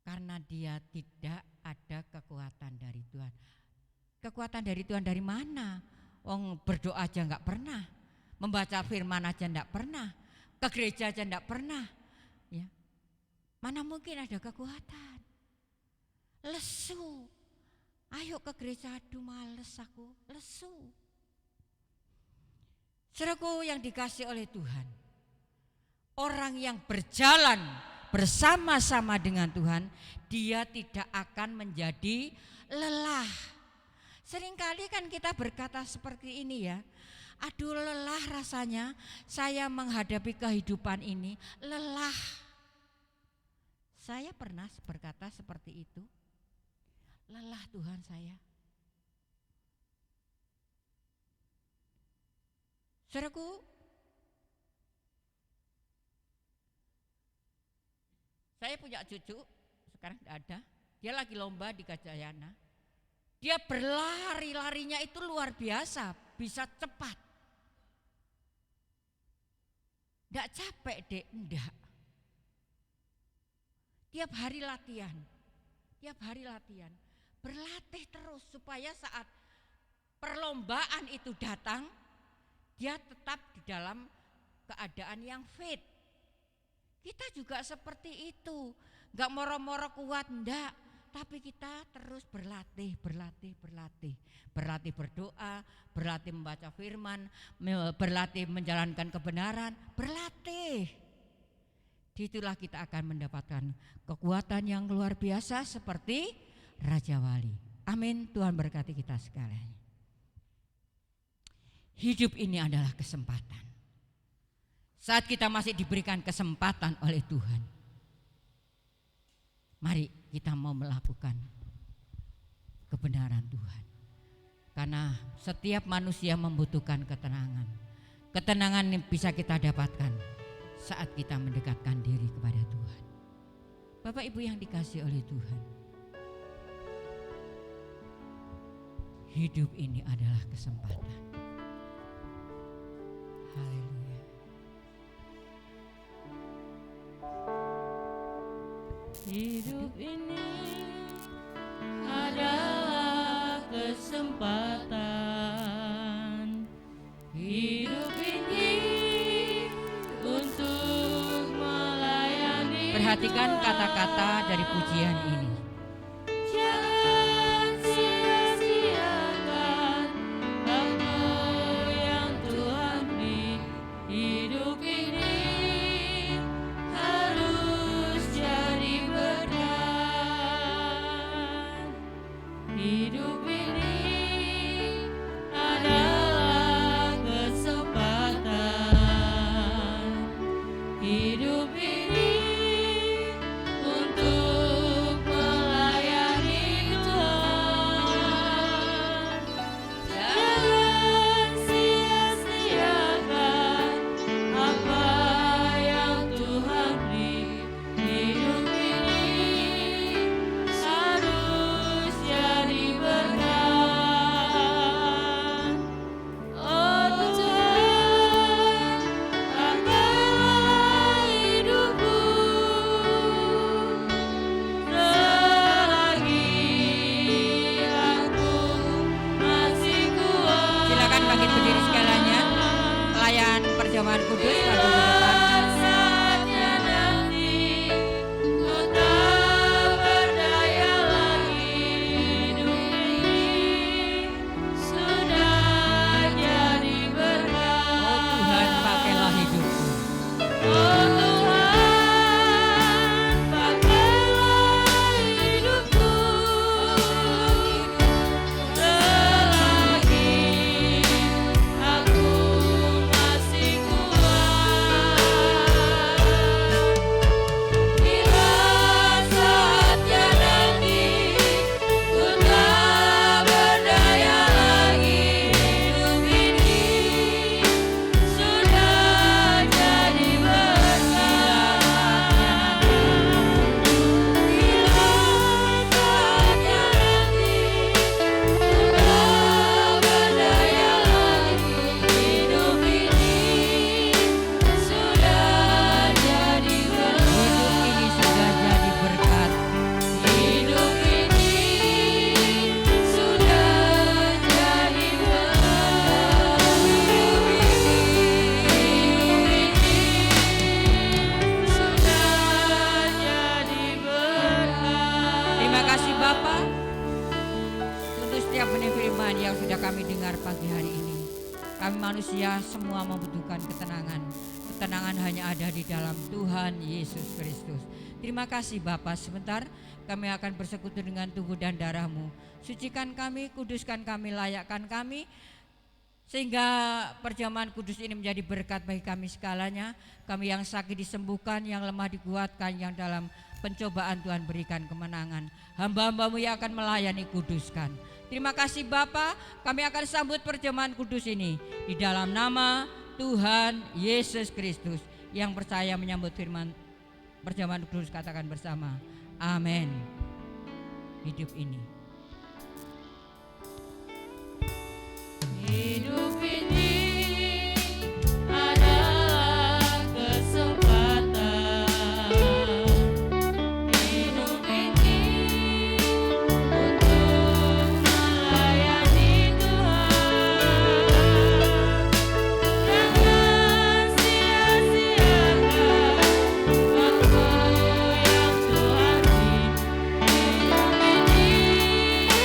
Karena dia tidak ada kekuatan dari Tuhan. Kekuatan dari Tuhan dari mana? Berdoa aja enggak pernah, membaca firman aja enggak pernah, ke gereja aja enggak pernah. Ya. Mana mungkin ada kekuatan? Lesu. Ayo ke gereja, aduh males aku, lesu. Saudaraku yang dikasih oleh Tuhan, orang yang berjalan bersama-sama dengan Tuhan, dia tidak akan menjadi lelah. Seringkali kan kita berkata seperti ini ya, aduh lelah rasanya saya menghadapi kehidupan ini, lelah. Saya pernah berkata seperti itu, lelah Tuhan saya. Saudaraku, saya punya cucu, sekarang tidak ada, dia lagi lomba di Gajayana. Dia berlari-larinya itu luar biasa, bisa cepat. Tidak capek dek, enggak. Tiap hari latihan, berlatih terus supaya saat perlombaan itu datang, dia tetap di dalam keadaan yang fit. Kita juga seperti itu, enggak moro-moro kuat, enggak. Tapi kita terus berlatih berdoa, berlatih membaca firman, berlatih menjalankan kebenaran, berlatih. Itulah kita akan mendapatkan kekuatan yang luar biasa seperti Raja Wali. Amin. Tuhan berkati kita sekalian. Hidup ini adalah kesempatan. Saat kita masih diberikan kesempatan oleh Tuhan, mari kita mau melakukan kebenaran Tuhan. Karena setiap manusia membutuhkan ketenangan. Ketenangan yang bisa kita dapatkan saat kita mendekatkan diri kepada Tuhan. Bapak Ibu yang dikasihi oleh Tuhan, hidup ini adalah kesempatan. Haleluya. Hidup ini adalah kesempatan. Hidup ini untuk melayani. Perhatikan kata-kata dari pujian ini. Jangan sia-siakan waktu yang Tuhan beri. Hidup ini harus jadi berkat. Hidup ini adalah kesempatan. Hidup ini untuk benih firman yang sudah kami dengar pagi hari ini. Kami manusia semua membutuhkan ketenangan. Ketenangan hanya ada di dalam Tuhan Yesus Kristus. Terima kasih Bapa, sebentar kami akan bersekutu dengan tubuh dan darah-Mu. Sucikan kami, kuduskan kami, layakkan kami, sehingga perjamuan kudus ini menjadi berkat bagi kami segalanya. Kami yang sakit disembuhkan, yang lemah dikuatkan, yang dalam pencobaan Tuhan berikan kemenangan. Hamba-hamba-Mu yang akan melayani kuduskan. Terima kasih Bapa, kami akan sambut perjamuan kudus ini di dalam nama Tuhan Yesus Kristus. Yang percaya menyambut firman perjamuan kudus katakan bersama, amin. Hidup ini, Hidup ini adalah kesempatan. Hidup ini untuk melayani Tuhan. Jangan sia-siakan waktu yang Tuhan beri. Hidup ini harus jadi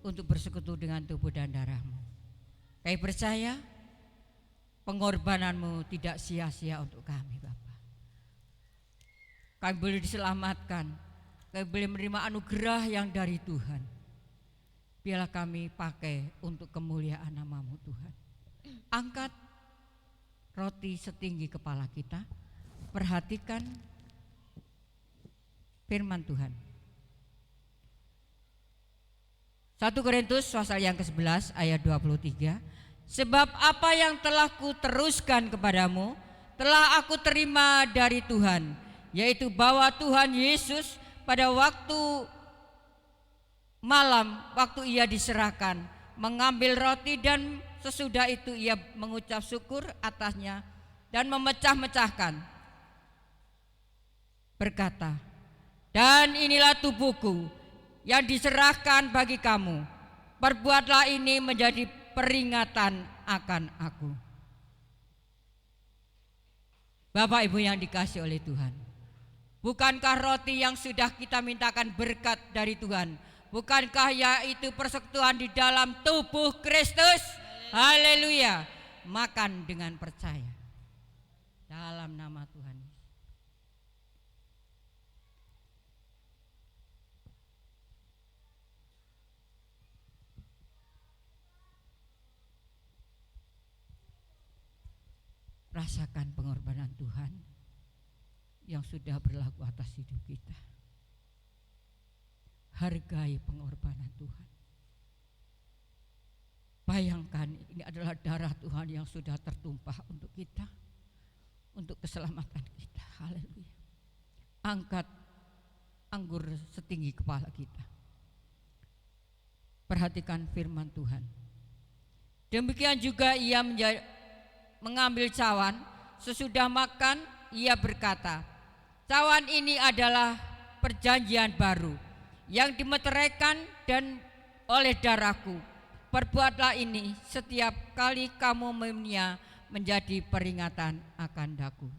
untuk bersekutu dengan tubuh dan darah-Mu. Kami percaya pengorbanan-Mu tidak sia-sia untuk kami, Bapa. Kami boleh diselamatkan, kami boleh menerima anugerah yang dari Tuhan. Biarlah kami pakai untuk kemuliaan nama-Mu, Tuhan. Angkat roti setinggi kepala kita, perhatikan firman Tuhan. 1 Korintus pasal yang ke-11 ayat 23. Sebab apa yang telah kuteruskan kepadamu telah aku terima dari Tuhan, yaitu bahwa Tuhan Yesus pada waktu malam, waktu ia diserahkan, mengambil roti dan sesudah itu ia mengucap syukur atasnya dan memecah-mecahkan, berkata, dan inilah tubuhku yang diserahkan bagi kamu. Perbuatlah ini menjadi peringatan akan aku. Bapak Ibu yang dikasihi oleh Tuhan, bukankah roti yang sudah kita mintakan berkat dari Tuhan, bukankah yaitu persekutuan di dalam tubuh Kristus? Haleluya. Makan dengan percaya dalam nama Tuhan. Rasakan pengorbanan Tuhan yang sudah berlaku atas hidup kita. Hargai pengorbanan Tuhan. Bayangkan ini adalah darah Tuhan yang sudah tertumpah untuk kita, untuk keselamatan kita. Haleluya. Angkat anggur setinggi kepala kita. Perhatikan firman Tuhan. Demikian juga ia mengambil cawan. Sesudah makan ia berkata, cawan ini adalah perjanjian baru yang dimeteraikan dan oleh darahku. Perbuatlah ini setiap kali kamu meminumnya menjadi peringatan akan daku.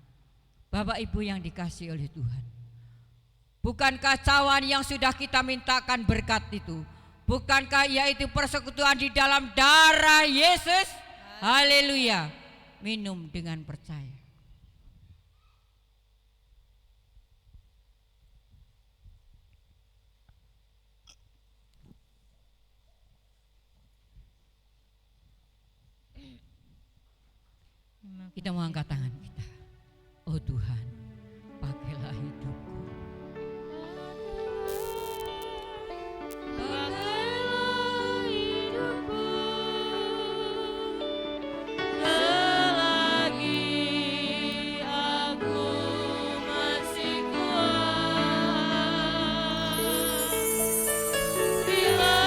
Bapak Ibu yang dikasihi oleh Tuhan, bukankah cawan yang sudah kita mintakan berkat itu, bukankah yaitu persekutuan di dalam darah Yesus? Haleluya. Minum dengan percaya. Kita mau angkat tangan kita. Oh Tuhan, pakailah hidupku. Pakailah hidupku selagi aku masih kuat. Bila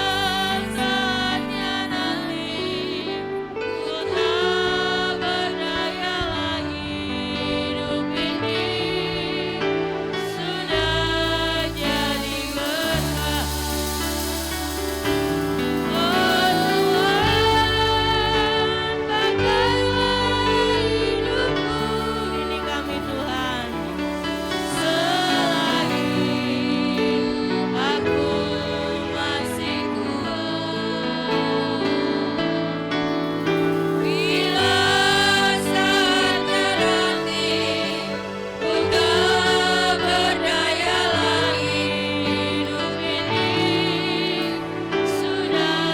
saatnya nanti ku tak berdaya lagi, hidup ini sudah jadi berkah. Oh Tuhan, pakailah hidupku, ini kami Tuhan, selagi aku masih kuat. Bila saatnya nanti ku tak berdaya lagi, hidup ini sudah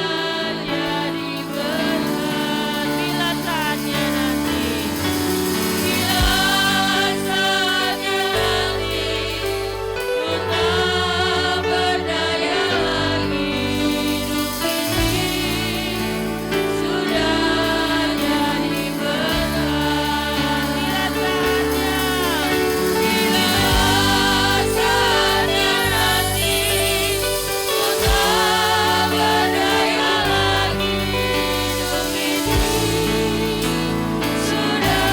jadi berkat. Bila saatnya nanti, bila saatnya nanti ku tak berdaya lagi, hidup ini sudah jadi berkat. Bila saatnya nanti ku tak berdaya lagi, hidup ini sudah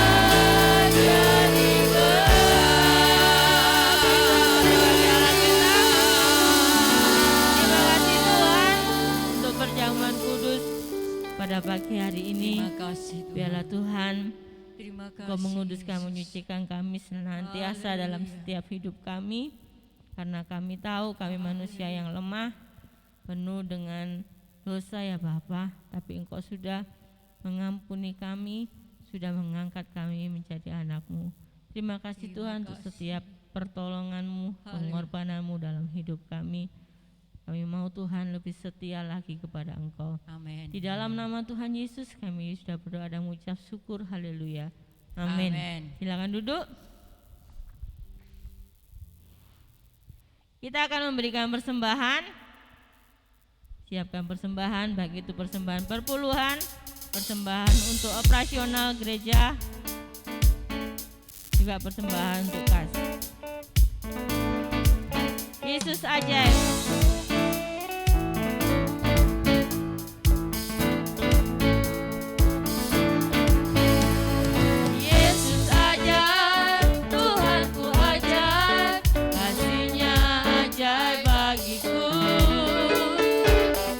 jadi berkat. Terima kasih Tuhan untuk perjamuan kudus pada pagi hari ini. Terima kasih Tuhan. Biarlah Tuhan Terima kasih. Engkau menguduskan, Yesus. menyucikan kami senantiasa dalam setiap hidup kami. Karena kami tahu kami manusia yang lemah, penuh dengan dosa ya Bapa. Tapi Engkau sudah mengampuni kami, sudah mengangkat kami menjadi anak-Mu. Terima kasih Tuhan untuk setiap pertolongan-Mu, pengorbanan-Mu dalam hidup kami. Kami mau Tuhan lebih setia lagi kepada Engkau. Amin. Di dalam nama Tuhan Yesus kami sudah berdoa dan mengucap syukur. Haleluya. Amin. Amin. Silakan duduk. Kita akan memberikan persembahan. Siapkan persembahan, baik itu persembahan perpuluhan, persembahan untuk operasional gereja, juga persembahan untuk kas. Yesus ajaib. Yesus ajaib, Tuhanku ajaib, kasih-Nya ajaib bagiku.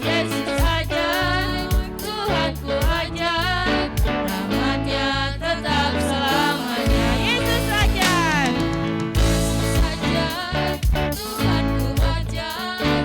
Yesus ajaib, Tuhanku ajaib, rahmat-Nya tetap selamanya. Yesus ajaib, Tuhanku ajaib.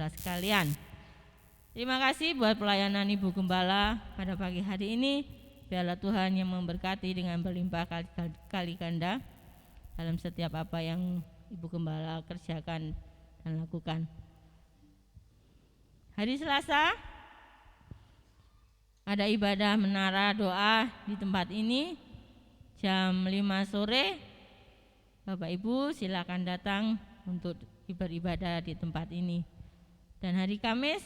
saudara sekalian. Terima kasih buat pelayanan Ibu Gembala pada pagi hari ini. Biarlah Tuhan yang memberkati dengan berlimpah kali ganda dalam setiap apa yang Ibu Gembala kerjakan dan lakukan. Hari Selasa ada ibadah menara doa di tempat ini jam 5 sore. Bapak Ibu silakan datang untuk beribadah di tempat ini. Dan hari Kamis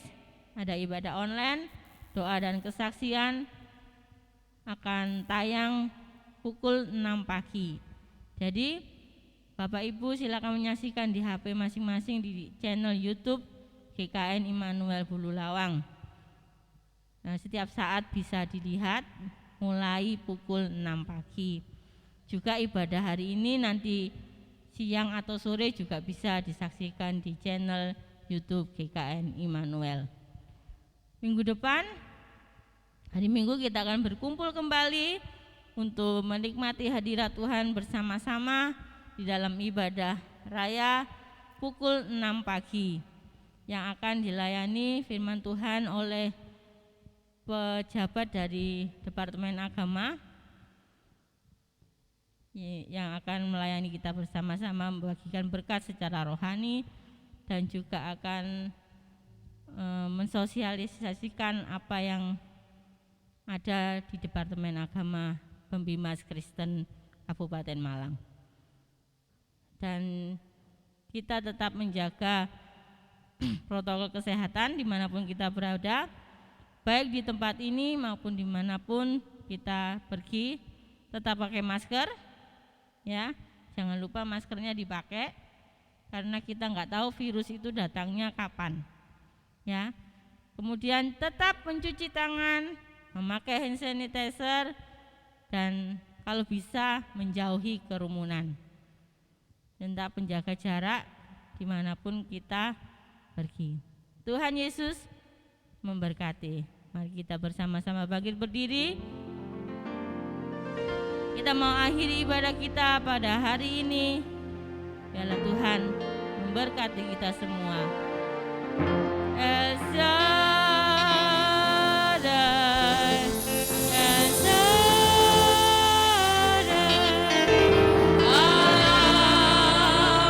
ada ibadah online, doa dan kesaksian akan tayang pukul 6 pagi. Jadi Bapak Ibu silakan menyaksikan di HP masing-masing di channel YouTube GKN Immanuel Bululawang. Nah, setiap saat bisa dilihat mulai pukul 6 pagi. Juga ibadah hari ini nanti siang atau sore juga bisa disaksikan di channel YouTube GKN Immanuel. Minggu depan, hari Minggu kita akan berkumpul kembali untuk menikmati hadirat Tuhan bersama-sama di dalam ibadah raya pukul 6 pagi yang akan dilayani firman Tuhan oleh pejabat dari Departemen Agama yang akan melayani kita bersama-sama membagikan berkat secara rohani dan juga akan mensosialisasikan apa yang ada di Departemen Agama Pembimas Kristen Kabupaten Malang. Dan kita tetap menjaga protokol kesehatan dimanapun kita berada, baik di tempat ini maupun dimanapun kita pergi, tetap pakai masker, ya, jangan lupa maskernya dipakai karena kita nggak tahu virus itu datangnya kapan. Ya, kemudian tetap mencuci tangan, memakai hand sanitizer, dan kalau bisa menjauhi kerumunan. Dan tetap menjaga jarak dimanapun kita pergi. Tuhan Yesus memberkati. Mari kita bersama-sama bangkit berdiri. Kita mau akhiri ibadah kita pada hari ini. Biarlah Tuhan memberkati kita semua. El Shaddai, El Shaddai, Allah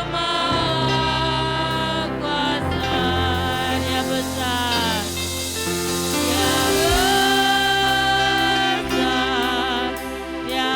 Maha Kuasa, Dia besar, Dia besar, Dia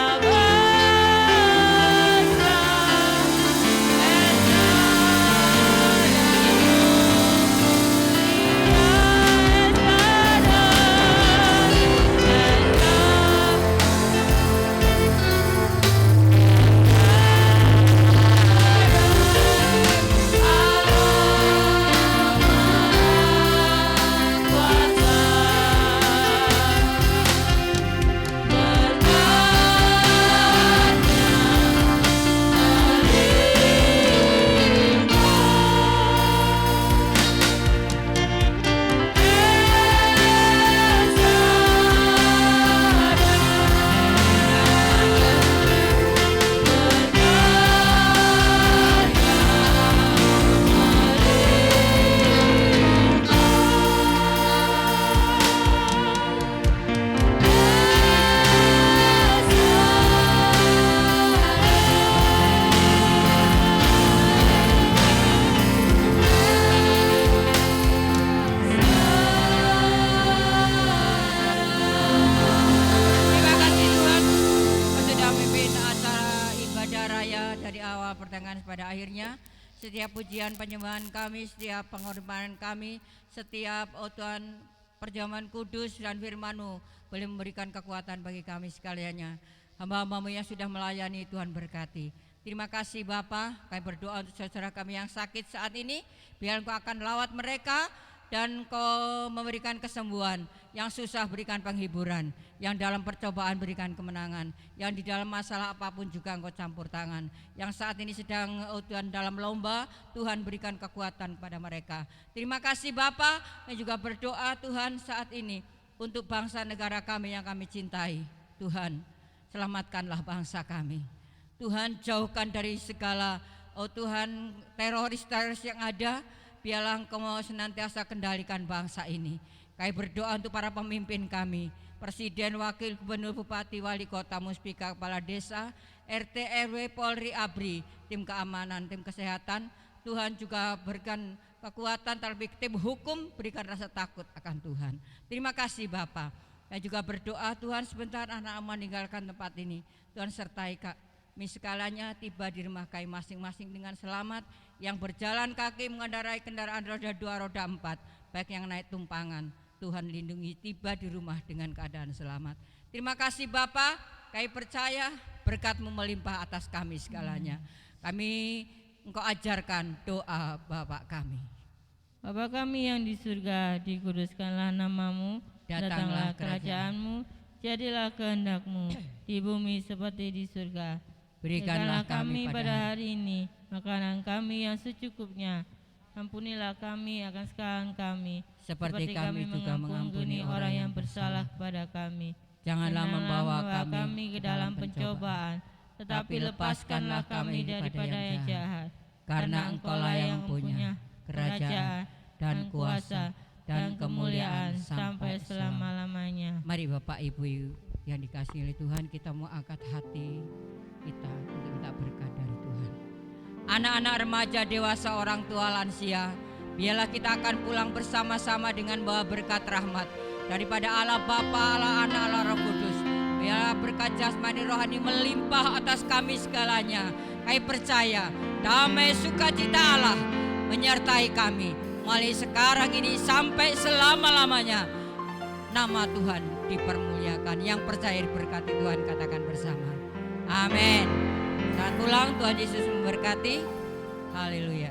pada akhirnya setiap pujian penyembahan kami, setiap pengorbanan kami, setiap Tuhan perjamuan kudus dan firman-Mu boleh memberikan kekuatan bagi kami sekaliannya. Hamba-hamba-Mu yang sudah melayani, Tuhan berkati. Terima kasih Bapa, kami berdoa untuk saudara kami yang sakit saat ini, biar Engkau akan lawat mereka dan Engkau memberikan kesembuhan. Yang susah berikan penghiburan, yang dalam percobaan berikan kemenangan, yang di dalam masalah apapun juga Engkau campur tangan. Yang saat ini sedang Tuhan dalam lomba, Tuhan berikan kekuatan kepada mereka. Terima kasih Bapa, dan juga berdoa Tuhan saat ini untuk bangsa negara kami yang kami cintai. Tuhan, selamatkanlah bangsa kami. Tuhan, jauhkan dari segala Tuhan teroris-teroris yang ada. biarlah Engkau mau senantiasa kendalikan bangsa ini. Kami berdoa untuk para pemimpin kami, Presiden, Wakil Gubernur, Bupati, Wali Kota, Muspika, Kepala Desa, RT, RW, Polri, ABRI, tim keamanan, tim kesehatan. Tuhan juga berikan kekuatan, terlebih tim hukum, berikan rasa takut akan Tuhan. Terima kasih Bapak. Saya juga berdoa Tuhan sebentar anak meninggalkan tempat ini. Tuhan sertai kami segalanya tiba di rumah kami masing-masing dengan selamat. Yang berjalan kaki mengendarai kendaraan roda 2, roda 4, baik yang naik tumpangan. Tuhan lindungi tiba di rumah dengan keadaan selamat. Terima kasih Bapak, kami percaya berkat-Mu melimpah atas kami segalanya. Kami Engkau ajarkan doa Bapak kami. Bapa kami yang di surga, dikuduskanlah nama-Mu, datanglah kerajaan-Mu, jadilah kehendak-Mu di bumi seperti di surga. Berikanlah kami pada hari ini makanan kami yang secukupnya. Ampunilah kami akan kesalahan kami, seperti kami juga mengampuni orang yang bersalah kepada kami. Janganlah membawa kami ke dalam pencobaan, tetapi lepaskanlah kami daripada yang jahat. Karena Engkaulah yang punya kerajaan dan kuasa dan kemuliaan sampai selama-lamanya. Mari Bapak Ibu yang dikasihi oleh Tuhan, kita mau angkat hati kita untuk minta berkat dari Tuhan. Anak-anak, remaja, dewasa, orang tua, lansia, biarlah kita akan pulang bersama-sama dengan bawa berkat rahmat daripada Allah Bapa, Allah Anak, Allah Roh Kudus. Biarlah berkat jasmani rohani melimpah atas kami segalanya. Kami percaya damai sukacita Allah menyertai kami mulai sekarang ini sampai selama-lamanya. Nama Tuhan dipermuliakan. Yang percaya diberkati Tuhan katakan bersama. Amin. Saat pulang Tuhan Yesus memberkati. Haleluya.